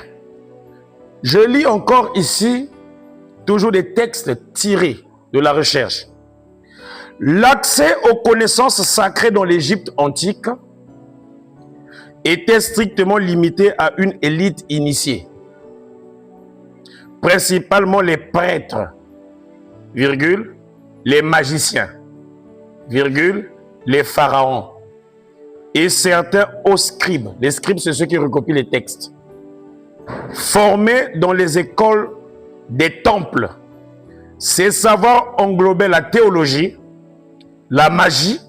Je lis encore ici, toujours des textes tirés de la recherche. L'accès aux connaissances sacrées dans l'Égypte antique était strictement limité à une élite initiée, principalement les prêtres, virgule, les magiciens, virgule, les pharaons et certains hauts scribes. Les scribes, c'est ceux qui recopient les textes. Formés dans les écoles des temples. Ces savoirs englobaient la théologie, la magie,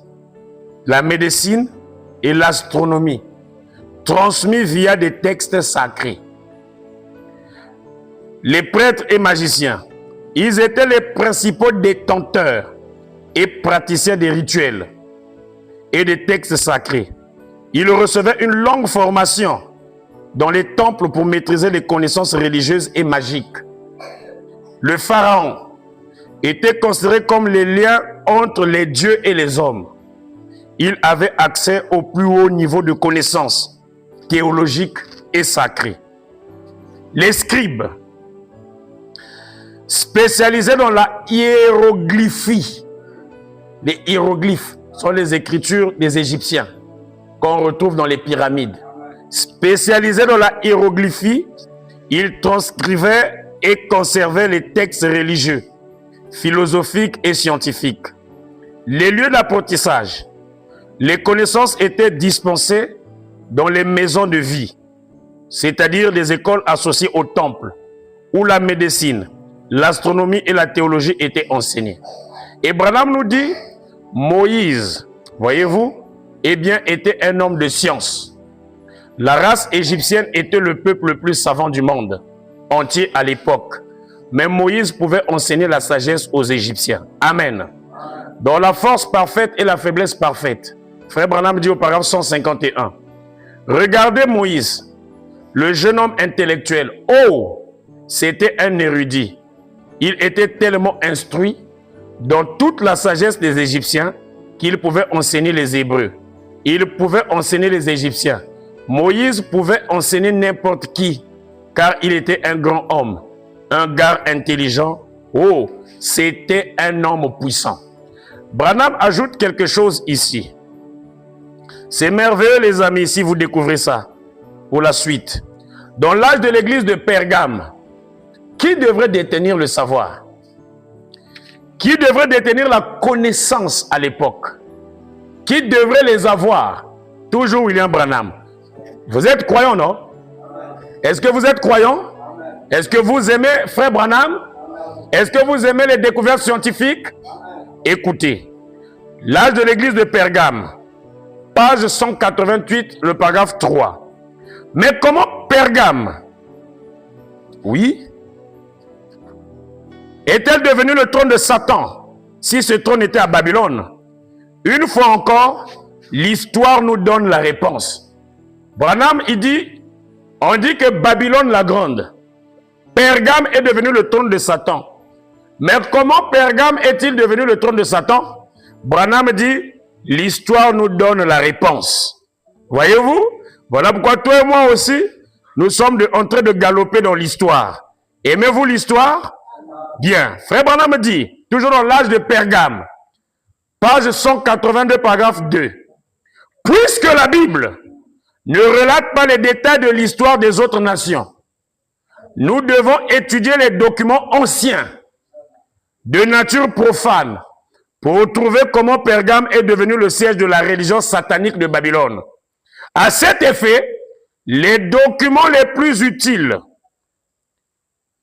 la médecine et l'astronomie, transmis via des textes sacrés. Les prêtres et magiciens, ils étaient les principaux détenteurs et praticiens des rituels et des textes sacrés. Ils recevaient une longue formation dans les temples pour maîtriser les connaissances religieuses et magiques. Le pharaon était considéré comme les liens entre les dieux et les hommes. Il avait accès au plus haut niveau de connaissances théologiques et sacrées. Les scribes, spécialisés dans la hiéroglyphie. Les hiéroglyphes sont les écritures des Égyptiens qu'on retrouve dans les pyramides. Spécialisés dans la hiéroglyphie, ils transcrivaient et conservaient les textes religieux, philosophiques et scientifiques. Les lieux d'apprentissage, les connaissances étaient dispensées dans les maisons de vie, c'est-à-dire des écoles associées au temple, où la médecine, l'astronomie et la théologie étaient enseignées. Et Branham nous dit, Moïse, voyez-vous, eh bien, était un homme de science. La race égyptienne était le peuple le plus savant du monde entier à l'époque. Mais Moïse pouvait enseigner la sagesse aux Égyptiens. Amen. Dans la force parfaite et la faiblesse parfaite. Frère Branham dit au paragraphe 151. Regardez Moïse, le jeune homme intellectuel. Oh, c'était un érudit. Il était tellement instruit dans toute la sagesse des Égyptiens qu'il pouvait enseigner les Hébreux. Il pouvait enseigner les Égyptiens. Moïse pouvait enseigner n'importe qui, car il était un grand homme, un gars intelligent. Oh, c'était un homme puissant. Branham ajoute quelque chose ici. C'est merveilleux, les amis, si vous découvrez ça, pour la suite. Dans l'âge de l'église de Pergame, qui devrait détenir le savoir? Qui devrait détenir la connaissance à l'époque? Qui devrait les avoir? Toujours William Branham. Vous êtes croyant, non? Est-ce que vous êtes croyant? Est-ce que vous aimez Frère Branham? Est-ce que vous aimez les découvertes scientifiques? Écoutez, l'âge de l'église de Pergame, page 188, le paragraphe 3. Mais comment Pergame, oui, est-elle devenue le trône de Satan si ce trône était à Babylone? Une fois encore, l'histoire nous donne la réponse. Branham, il dit, on dit que Babylone la grande, Pergame est devenu le trône de Satan. Mais comment Pergame est-il devenu le trône de Satan? Branham dit, l'histoire nous donne la réponse. Voyez-vous? Voilà pourquoi toi et moi aussi, nous sommes en train de galoper dans l'histoire. Aimez-vous l'histoire? Bien. Frère Branham dit, toujours dans l'âge de Pergame, page 182, paragraphe 2. Puisque la Bible ne relate pas les détails de l'histoire des autres nations, nous devons étudier les documents anciens de nature profane pour trouver comment Pergame est devenu le siège de la religion satanique de Babylone. À cet effet, les documents les plus utiles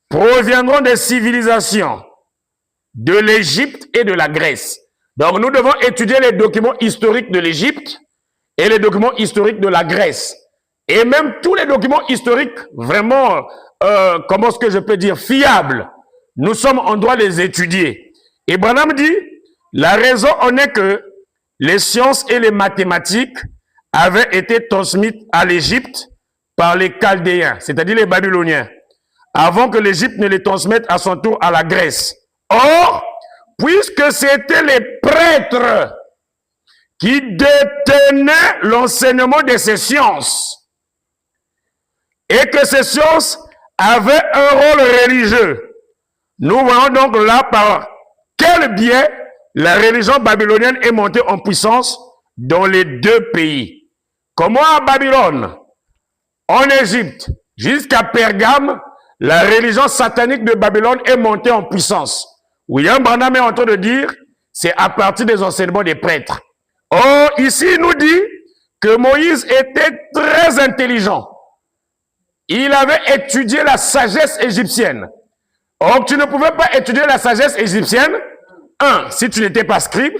proviendront des civilisations de l'Égypte et de la Grèce. Donc nous devons étudier les documents historiques de l'Égypte et les documents historiques de la Grèce. Et même tous les documents historiques vraiment, comment est-ce que je peux dire, fiables, nous sommes en droit de les étudier. Et Branham dit, la raison en est que les sciences et les mathématiques avaient été transmises à l'Égypte par les Chaldéens, c'est-à-dire les Babyloniens, avant que l'Égypte ne les transmette à son tour à la Grèce. Or, puisque c'était les prêtres qui détenaient l'enseignement de ces sciences, et que ces sciences avait un rôle religieux. Nous voyons donc là par quel biais la religion babylonienne est montée en puissance dans les deux pays. Comment à Babylone, en Égypte, jusqu'à Pergame, la religion satanique de Babylone est montée en puissance. William Branham est en train de dire, c'est à partir des enseignements des prêtres. Or, ici, il nous dit que Moïse était très intelligent. Il avait étudié la sagesse égyptienne. Or, tu ne pouvais pas étudier la sagesse égyptienne, 1, si tu n'étais pas scribe,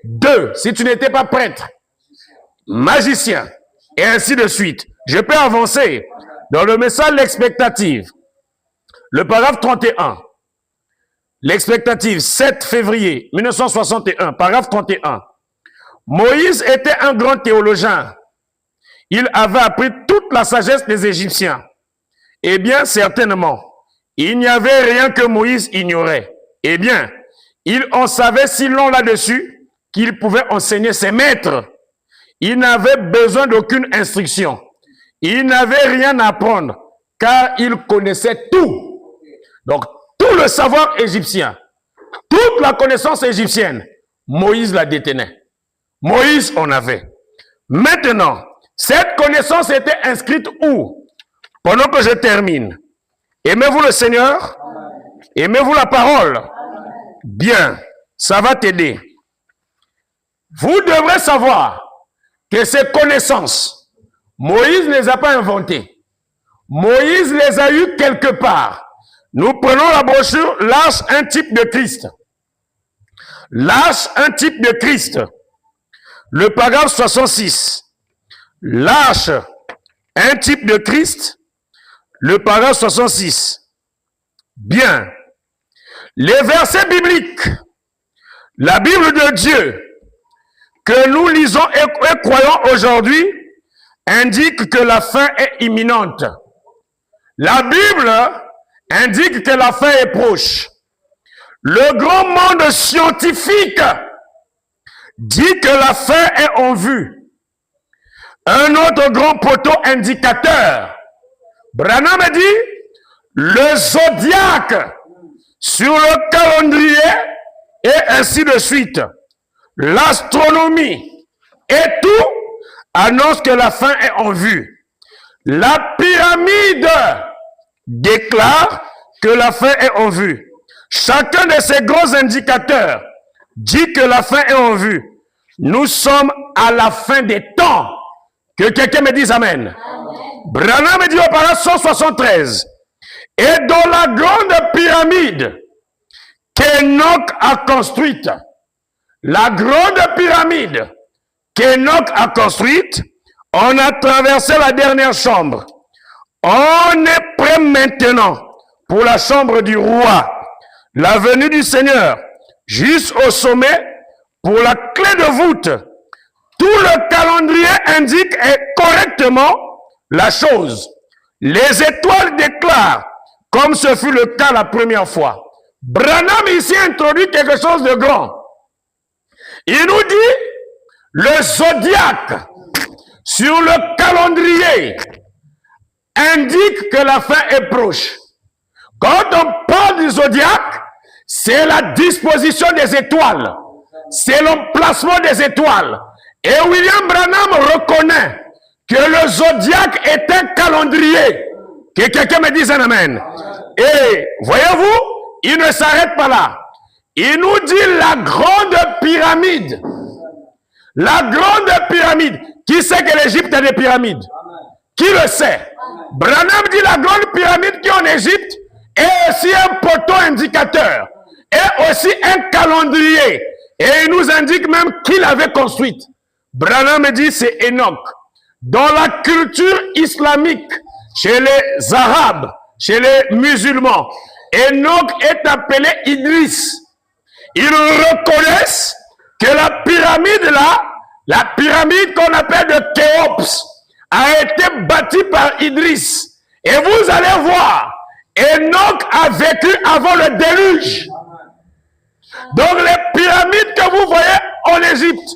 2, si tu n'étais pas prêtre, magicien, et ainsi de suite. Je peux avancer dans le message l'expectative. Le paragraphe 31. L'expectative, 7 février 1961, paragraphe 31. Moïse était un grand théologien. Il avait appris toute la sagesse des Égyptiens. Eh bien, certainement, il n'y avait rien que Moïse ignorait. Eh bien, il en savait si long là-dessus qu'il pouvait enseigner ses maîtres. Il n'avait besoin d'aucune instruction. Il n'avait rien à apprendre, car il connaissait tout. Donc, tout le savoir égyptien, toute la connaissance égyptienne, Moïse la détenait. Moïse en avait. Maintenant, cette connaissance était inscrite où? Pendant que je termine. Aimez-vous le Seigneur? Aimez-vous la parole? Bien, ça va t'aider. Vous devrez savoir que ces connaissances, Moïse ne les a pas inventées. Moïse les a eues quelque part. Nous prenons la brochure « Lâche un type de Christ ». Lâche un type de Christ. Le paragraphe 66. Lâche un type de Christ. Le paragraphe 66. Bien. Les versets bibliques, la Bible de Dieu, que nous lisons et croyons aujourd'hui, indique que la fin est imminente. La Bible indique que la fin est proche. Le grand monde scientifique dit que la fin est en vue. Un autre grand poteau indicateur, Branham dit, le zodiaque sur le calendrier et ainsi de suite. L'astronomie et tout annonce que la fin est en vue. La pyramide déclare que la fin est en vue. Chacun de ces gros indicateurs dit que la fin est en vue. Nous sommes à la fin des temps. Que quelqu'un me dise Amen. Branham me dit au paragraphe 173. Et dans la grande pyramide qu'Enoch a construite, la grande pyramide qu'Enoch a construite, on a traversé la dernière chambre. On est prêt maintenant pour la chambre du roi. La venue du Seigneur, jusqu'au sommet, pour la clé de voûte. Tout le calendrier indique correctement la chose. Les étoiles déclarent, comme ce fut le cas la première fois. Branham ici introduit quelque chose de grand. Il nous dit, le zodiaque sur le calendrier indique que la fin est proche. Quand on parle du zodiaque, c'est la disposition des étoiles. C'est l'emplacement des étoiles. Et William Branham reconnaît que le zodiaque est un calendrier. Que quelqu'un me dise un amen. Et voyez-vous, il ne s'arrête pas là. Il nous dit la grande pyramide. La grande pyramide. Qui sait que l'Égypte a des pyramides? Qui le sait? Branham dit la grande pyramide qui est en Égypte est aussi un poteau indicateur. Et aussi un calendrier. Et il nous indique même qui l'avait construite. Branham dit c'est Enoch. Dans la culture islamique, chez les Arabes, chez les musulmans, Enoch est appelé Idriss. Ils reconnaissent que la pyramide là, la pyramide qu'on appelle de Khéops, a été bâtie par Idriss. Et vous allez voir, Enoch a vécu avant le déluge. Donc les pyramides que vous voyez en Égypte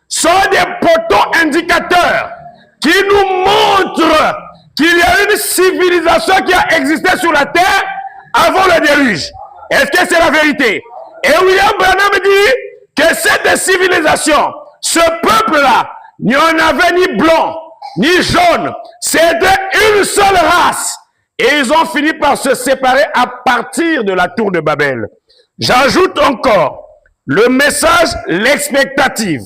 sont des poteaux indicateurs qui nous montrent qu'il y a une civilisation qui a existé sur la terre avant le déluge. Est-ce que c'est la vérité? Et William Branham dit que cette civilisation, ce peuple-là, n'y en avait ni blanc, ni jaune. C'était une seule race. Et ils ont fini par se séparer à partir de la tour de Babel. J'ajoute encore le message, l'expectative.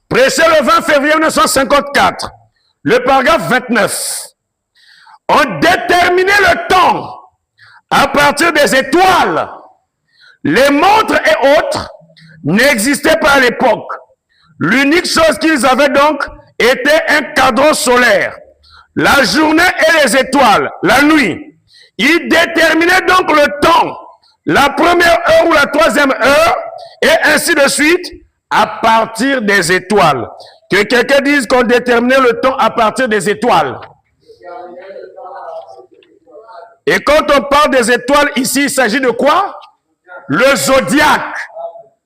Prêché le 20 février 1954, le paragraphe 29. On déterminait le temps à partir des étoiles. Les montres et autres n'existaient pas à l'époque. L'unique chose qu'ils avaient donc était un cadran solaire. La journée et les étoiles, la nuit. Ils déterminaient donc le temps, la première heure ou la troisième heure, et ainsi de suite, à partir des étoiles. Que quelqu'un dise qu'on déterminait le temps à partir des étoiles. Et quand on parle des étoiles, ici, il s'agit de quoi? Le zodiaque,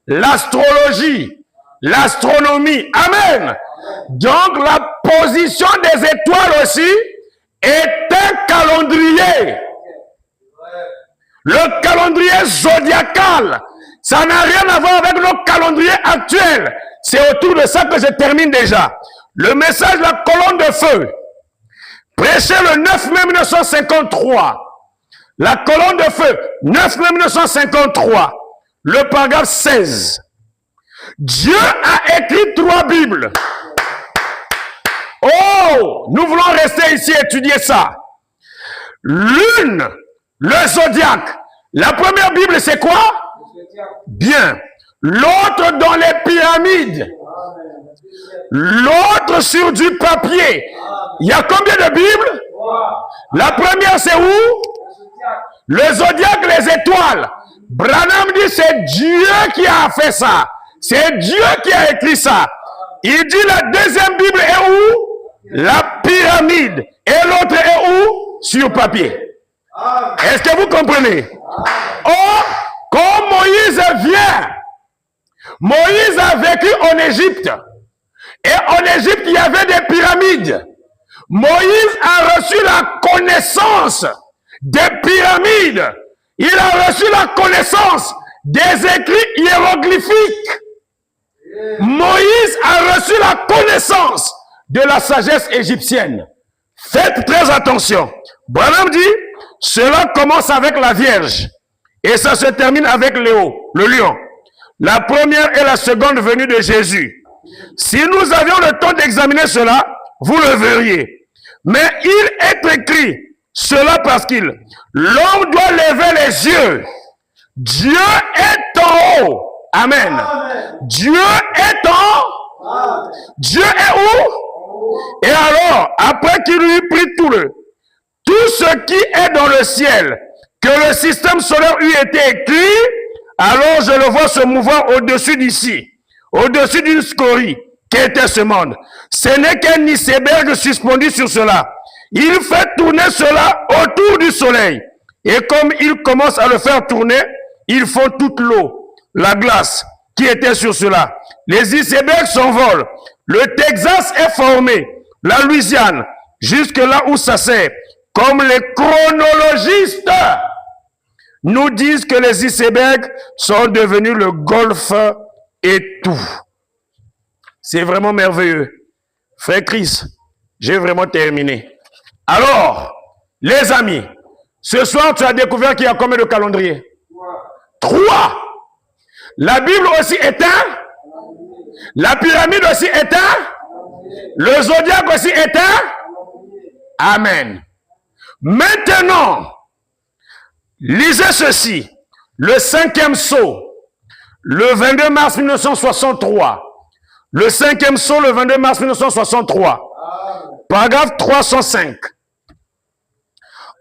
l'astrologie, l'astronomie. Amen. Donc, la position des étoiles aussi est un calendrier. Le calendrier zodiacal, ça n'a rien à voir avec nos calendriers actuels. C'est autour de ça que je termine déjà. Le message, la colonne de feu, prêché le 9 mai 1953. La colonne de feu, 9 mai 1953, le paragraphe 16. Dieu a écrit 3 Bibles. Oh, nous voulons rester ici et étudier ça. L'une, le zodiaque. La première Bible, c'est quoi? Bien. L'autre dans les pyramides. L'autre sur du papier. Il y a combien de Bibles? La première, c'est où? Le zodiaque, les étoiles. Branham dit c'est Dieu qui a fait ça. C'est Dieu qui a écrit ça. Il dit la deuxième Bible est où? La pyramide. Et l'autre est où? Sur papier. Est-ce que vous comprenez? Or, quand Moïse vient, Moïse a vécu en Égypte. Et en Égypte, il y avait des pyramides. Moïse a reçu la connaissance des pyramides. Il a reçu la connaissance des écrits hiéroglyphiques. Moïse a reçu la connaissance de la sagesse égyptienne. Faites très attention. Branham dit, cela commence avec la Vierge et ça se termine avec le lion. La première et la seconde venue de Jésus. Si nous avions le temps d'examiner cela, vous le verriez. Mais il est écrit cela parce l'homme doit lever les yeux. Dieu est en haut. Amen. Dieu est en haut. Dieu est où? Et alors, après qu'il lui prit tout ce qui est dans le ciel, que le système solaire eût été écrit, alors je le vois se mouvoir au-dessus d'ici, au-dessus d'une scorie qui était ce monde. Ce n'est qu'un iceberg suspendu sur cela. Il fait tourner cela autour du soleil. Et comme il commence à le faire tourner, ils font toute l'eau, la glace qui était sur cela. Les icebergs s'envolent. Le Texas est formé, la Louisiane, jusque là où ça sert. Comme les chronologistes nous disent que les icebergs sont devenus le golfe et tout. C'est vraiment merveilleux. Frère Chris, j'ai vraiment terminé. Alors, les amis, ce soir, tu as découvert qu'il y a combien de calendriers? 3. La Bible aussi est un. La pyramide aussi est un. Le zodiaque aussi est un. Amen. Maintenant, lisez ceci. Le 5e sceau, le 22 mars 1963. Le 5e sceau, le 22 mars 1963. Paragraphe 305.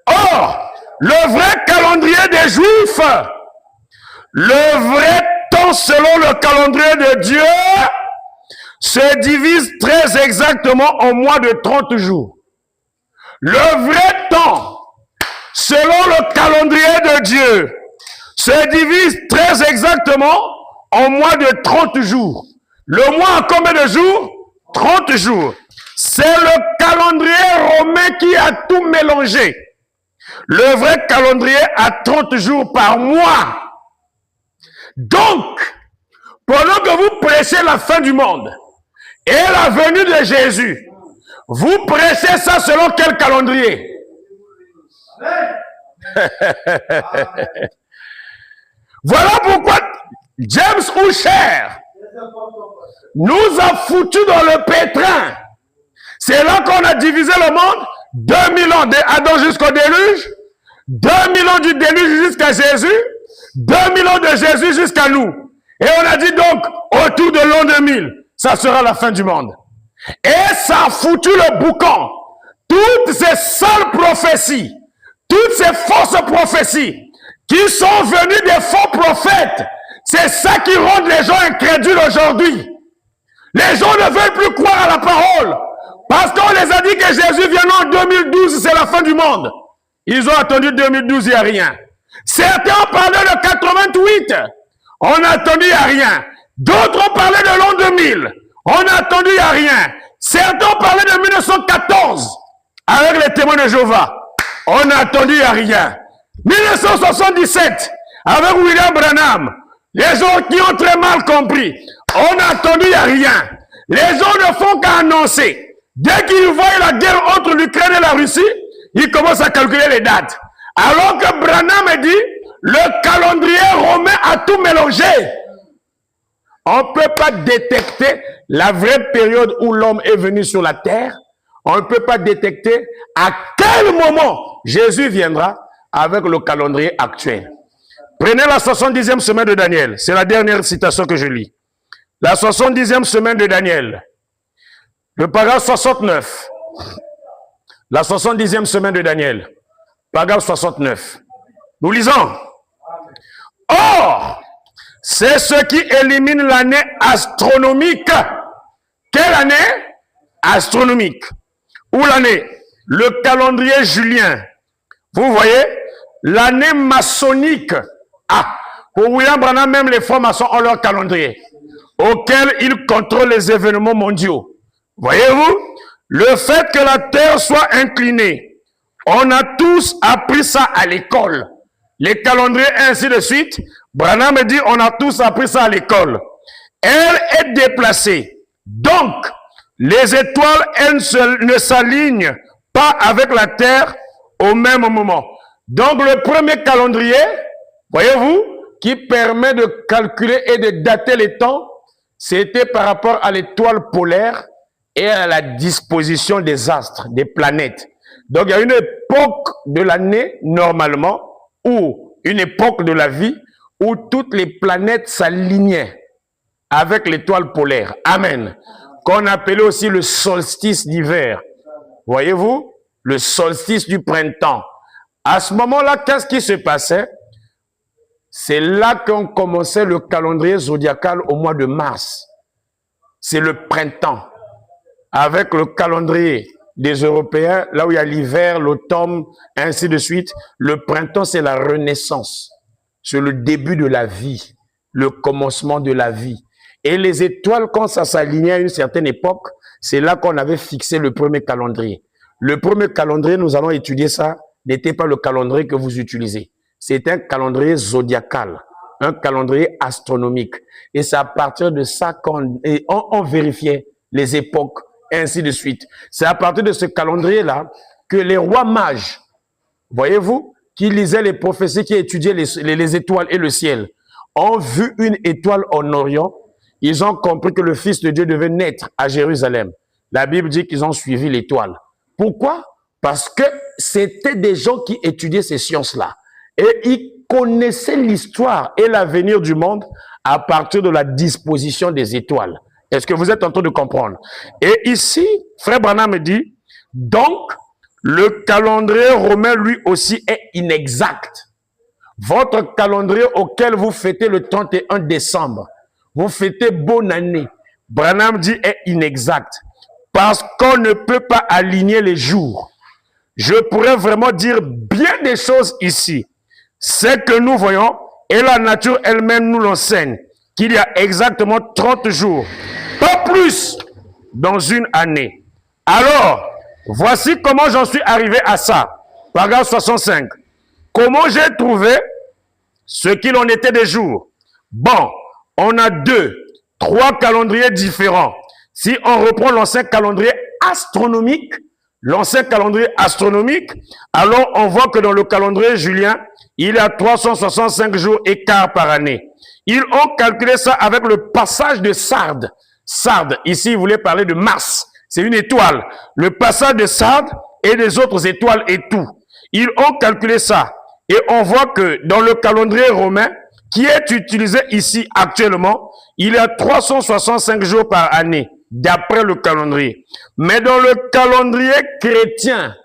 Or, le vrai calendrier des Juifs, le vrai temps selon le calendrier de Dieu, se divise très exactement en mois de 30 jours. Le vrai temps, selon le calendrier de Dieu, se divise très exactement en mois de 30 jours. Le mois a combien de jours? 30 jours. C'est le calendrier romain qui a tout mélangé. Le vrai calendrier a 30 jours par mois. Donc, pendant que vous prêchez la fin du monde et la venue de Jésus, vous prêchez ça selon quel calendrier? Voilà pourquoi James Ussher nous a foutu dans le pétrin. C'est là qu'on a divisé le monde. 2000 ans d'Adam jusqu'au déluge, 2000 ans du déluge jusqu'à Jésus, 2000 ans de Jésus jusqu'à nous. Et on a dit donc, autour de l'an 2000, ça sera la fin du monde. Et ça a foutu le boucan. Toutes ces sales prophéties, toutes ces fausses prophéties, qui sont venues des faux prophètes, c'est ça qui rend les gens incrédules aujourd'hui. Les gens ne veulent plus croire à la parole. Parce qu'on les a dit que Jésus viendra en 2012, c'est la fin du monde. Ils ont attendu 2012, il n'y a rien. Certains ont parlé de 88. On a attendu, il n'y a rien. D'autres ont parlé de l'an 2000. On a attendu, il n'y a rien. Certains ont parlé de 1914 avec les témoins de Jéhovah. On a attendu, il n'y a rien. 1977 avec William Branham. Les gens qui ont très mal compris. On a attendu, il n'y a rien. Les gens ne font qu'à annoncer. Dès qu'ils voient la guerre entre l'Ukraine et la Russie, ils commencent à calculer les dates. Alors que Branham dit, le calendrier romain a tout mélangé. On ne peut pas détecter la vraie période où l'homme est venu sur la terre. On ne peut pas détecter à quel moment Jésus viendra avec le calendrier actuel. Prenez la 70e semaine de Daniel. C'est la dernière citation que je lis. La 70e semaine de Daniel. Le paragraphe 69. La 70e semaine de Daniel. Paragraphe 69. Nous lisons. Or, c'est ce qui élimine l'année astronomique. Quelle année? Astronomique. Ou l'année? Le calendrier julien. Vous voyez? L'année maçonnique. Ah, pour William Branham, même les francs-maçons ont leur calendrier, auquel ils contrôlent les événements mondiaux. Voyez-vous? Le fait que la terre soit inclinée, on a tous appris ça à l'école. Les calendriers, ainsi de suite. Branham dit, on a tous appris ça à l'école. Elle est déplacée. Donc, les étoiles, elles ne s'alignent pas avec la terre au même moment. Donc, le premier calendrier, voyez-vous, qui permet de calculer et de dater les temps, c'était par rapport à l'étoile polaire et à la disposition des astres, des planètes. Donc, il y a une époque de l'année, normalement, ou une époque de la vie, où toutes les planètes s'alignaient avec l'étoile polaire. Amen. Qu'on appelait aussi le solstice d'hiver. Voyez-vous? Le solstice du printemps. À ce moment-là, qu'est-ce qui se passait? C'est là qu'on commençait le calendrier zodiacal au mois de mars. C'est le printemps. Avec le calendrier des Européens, là où il y a l'hiver, l'automne, ainsi de suite. Le printemps, c'est la renaissance. C'est le début de la vie, le commencement de la vie. Et les étoiles, quand ça s'alignait à une certaine époque, c'est là qu'on avait fixé le premier calendrier. Le premier calendrier, nous allons étudier ça, n'était pas le calendrier que vous utilisez. C'est un calendrier zodiacal, un calendrier astronomique. Et c'est à partir de ça qu'on vérifiait les époques, ainsi de suite. C'est à partir de ce calendrier-là que les rois mages, voyez-vous, qui lisaient les prophéties, qui étudiaient les étoiles et le ciel, ont vu une étoile en Orient. Ils ont compris que le Fils de Dieu devait naître à Jérusalem. La Bible dit qu'ils ont suivi l'étoile. Pourquoi? Parce que c'était des gens qui étudiaient ces sciences-là. Et ils connaissaient l'histoire et l'avenir du monde à partir de la disposition des étoiles. Est-ce que vous êtes en train de comprendre? Et ici, Frère Branham me dit, donc, le calendrier romain, lui aussi, est inexact. Votre calendrier auquel vous fêtez le 31 décembre, vous fêtez bonne année, Branham dit est inexact. Parce qu'on ne peut pas aligner les jours. Je pourrais vraiment dire bien des choses ici. C'est que nous voyons, et la nature elle-même nous l'enseigne, qu'il y a exactement 30 jours, pas plus, dans une année. Alors, voici comment j'en suis arrivé à ça. Paragraphe 65. Comment j'ai trouvé ce qu'il en était des jours? Bon, on a 3 calendriers différents. Si on reprend l'ancien calendrier astronomique, alors on voit que dans le calendrier julien, il y a 365 jours et quart par année. Ils ont calculé ça avec le passage de Sardes. Sardes, ici, il voulait parler de Mars. C'est une étoile. Le passage de Sardes et des autres étoiles et tout. Ils ont calculé ça. Et on voit que dans le calendrier romain, qui est utilisé ici actuellement, il y a 365 jours par année, d'après le calendrier. Mais dans le calendrier chrétien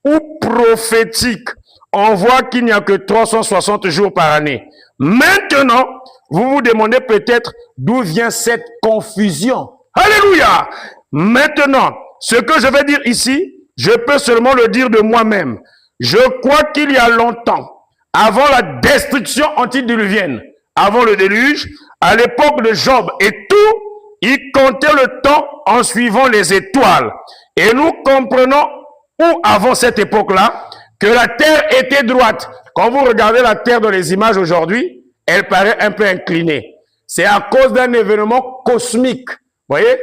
ou prophétique, on voit qu'il n'y a que 360 jours par année. Maintenant, vous vous demandez peut-être d'où vient cette confusion. Alléluia! Maintenant, ce que je vais dire ici, je peux seulement le dire de moi-même. Je crois qu'il y a longtemps, avant la destruction antidiluvienne, avant le déluge, à l'époque de Job et tout, il comptait le temps en suivant les étoiles. Et nous comprenons, ou avant cette époque-là, que la terre était droite. Quand vous regardez la terre dans les images aujourd'hui, elle paraît un peu inclinée. C'est à cause d'un événement cosmique, vous voyez,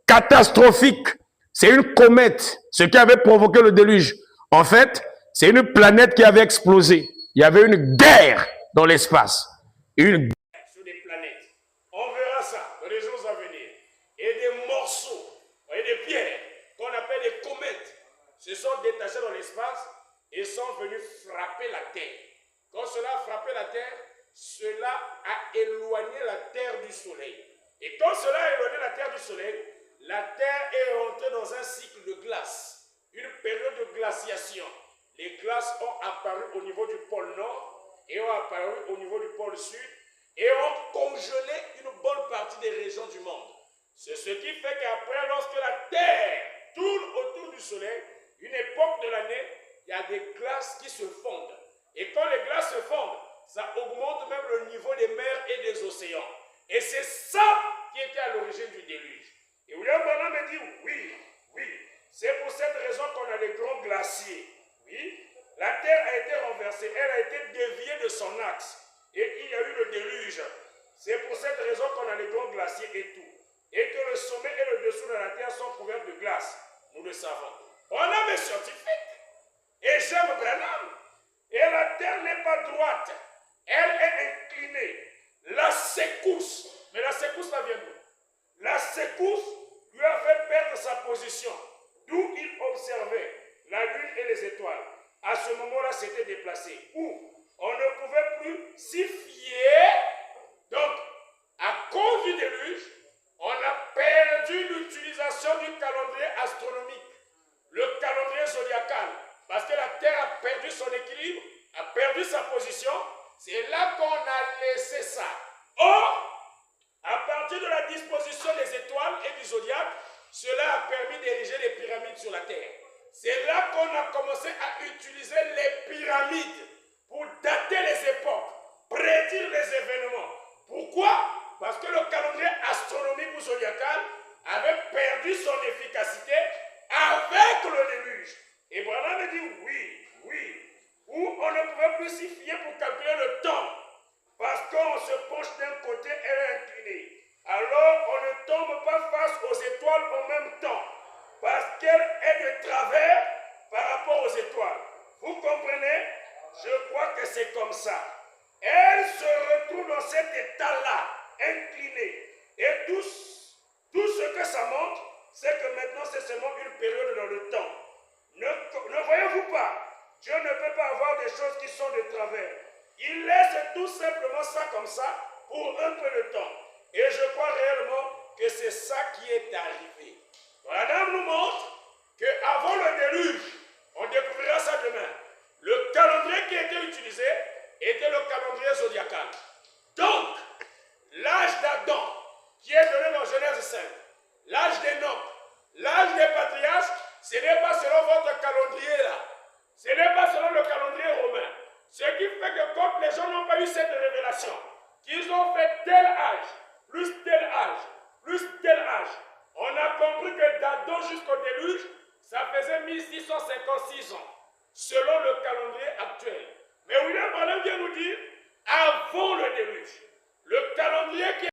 catastrophique. C'est une comète, ce qui avait provoqué le déluge. En fait, c'est une planète qui avait explosé. Il y avait une guerre dans l'espace. Une guerre sur des planètes. On verra ça dans les jours à venir. Et des morceaux, et des pierres, qu'on appelle des comètes, se sont détachés dans l'espace et sont venus frapper la Terre. Quand cela a frappé la Terre, cela a éloigné la Terre du Soleil. Et quand cela a éloigné la Terre du Soleil, la Terre est rentrée dans un cycle de glace, une période de glaciation. Les glaces ont apparu au niveau du pôle Nord et ont apparu au niveau du pôle Sud et ont congelé une bonne partie des régions du monde. C'est ce qui fait qu'après, lorsque la Terre tourne autour du Soleil, une époque de l'année, il y a des glaces qui se fondent. Et quand les glaces se fondent, ça augmente même le niveau des mers et des océans. Et c'est ça qui était à l'origine du déluge. Et William Branham me dit, oui, c'est pour cette raison qu'on a les grands glaciers. Oui, la terre a été renversée, elle a été déviée de son axe. Et il y a eu le déluge. C'est pour cette raison qu'on a les grands glaciers et tout. Et que le sommet et le dessous de la terre sont couverts de glace. Nous le savons. Branham est scientifique. Et j'aime Branham. Et la terre n'est pas droite. Elle est inclinée. La secousse. Mais la secousse, ça vient d'où? La secousse lui a fait perdre sa position. D'où il observait la lune et les étoiles. À ce moment-là, c'était déplacé. Où on ne pouvait plus s'y fier. Donc, à cause du déluge, on a perdu l'utilisation du calendrier astronomique, le calendrier zodiacal, parce que la Terre a perdu son équilibre, a perdu sa position. C'est là qu'on a laissé ça. Or, à partir de la disposition des étoiles et du zodiaque, cela a permis d'ériger les pyramides sur la Terre. C'est là qu'on a commencé à utiliser les pyramides pour dater les époques, prédire les événements. Pourquoi? Parce que le calendrier astronomique ou zodiacal avait perdu son efficacité avec le déluge. Et Branham dit oui, où on ne pouvait plus s'y fier pour calculer le temps. Parce qu'on se penche d'un côté, elle est inclinée. Alors on ne tombe pas face aux étoiles en même temps. Parce qu'elle est de travers par rapport aux étoiles. Vous comprenez? Je crois que c'est comme ça. Elle se retrouve dans cet état-là, inclinée. Et tout ce que ça montre, c'est que maintenant c'est seulement une période dans le temps. Ne voyez-vous pas? Dieu ne peut pas avoir des choses qui sont de travers. Il laisse tout simplement ça comme ça pour un peu de temps. Et je crois réellement que c'est ça qui est arrivé. Branham nous montre qu'avant le déluge, on découvrira ça demain, le calendrier qui était utilisé était le calendrier zodiacal. Donc, l'âge d'Adam, qui est donné dans Genèse 5, l'âge d'Enoch, l'âge des patriarches, ce n'est pas selon votre calendrier là. Ce n'est pas selon le calendrier romain. Ce qui fait que quand les gens n'ont pas eu cette révélation, qu'ils ont fait tel âge, plus tel âge, plus tel âge, on a compris que d'Adam jusqu'au déluge, 6 ans, selon le calendrier actuel. Mais William Branham vient nous dire, avant le déluge, le calendrier qui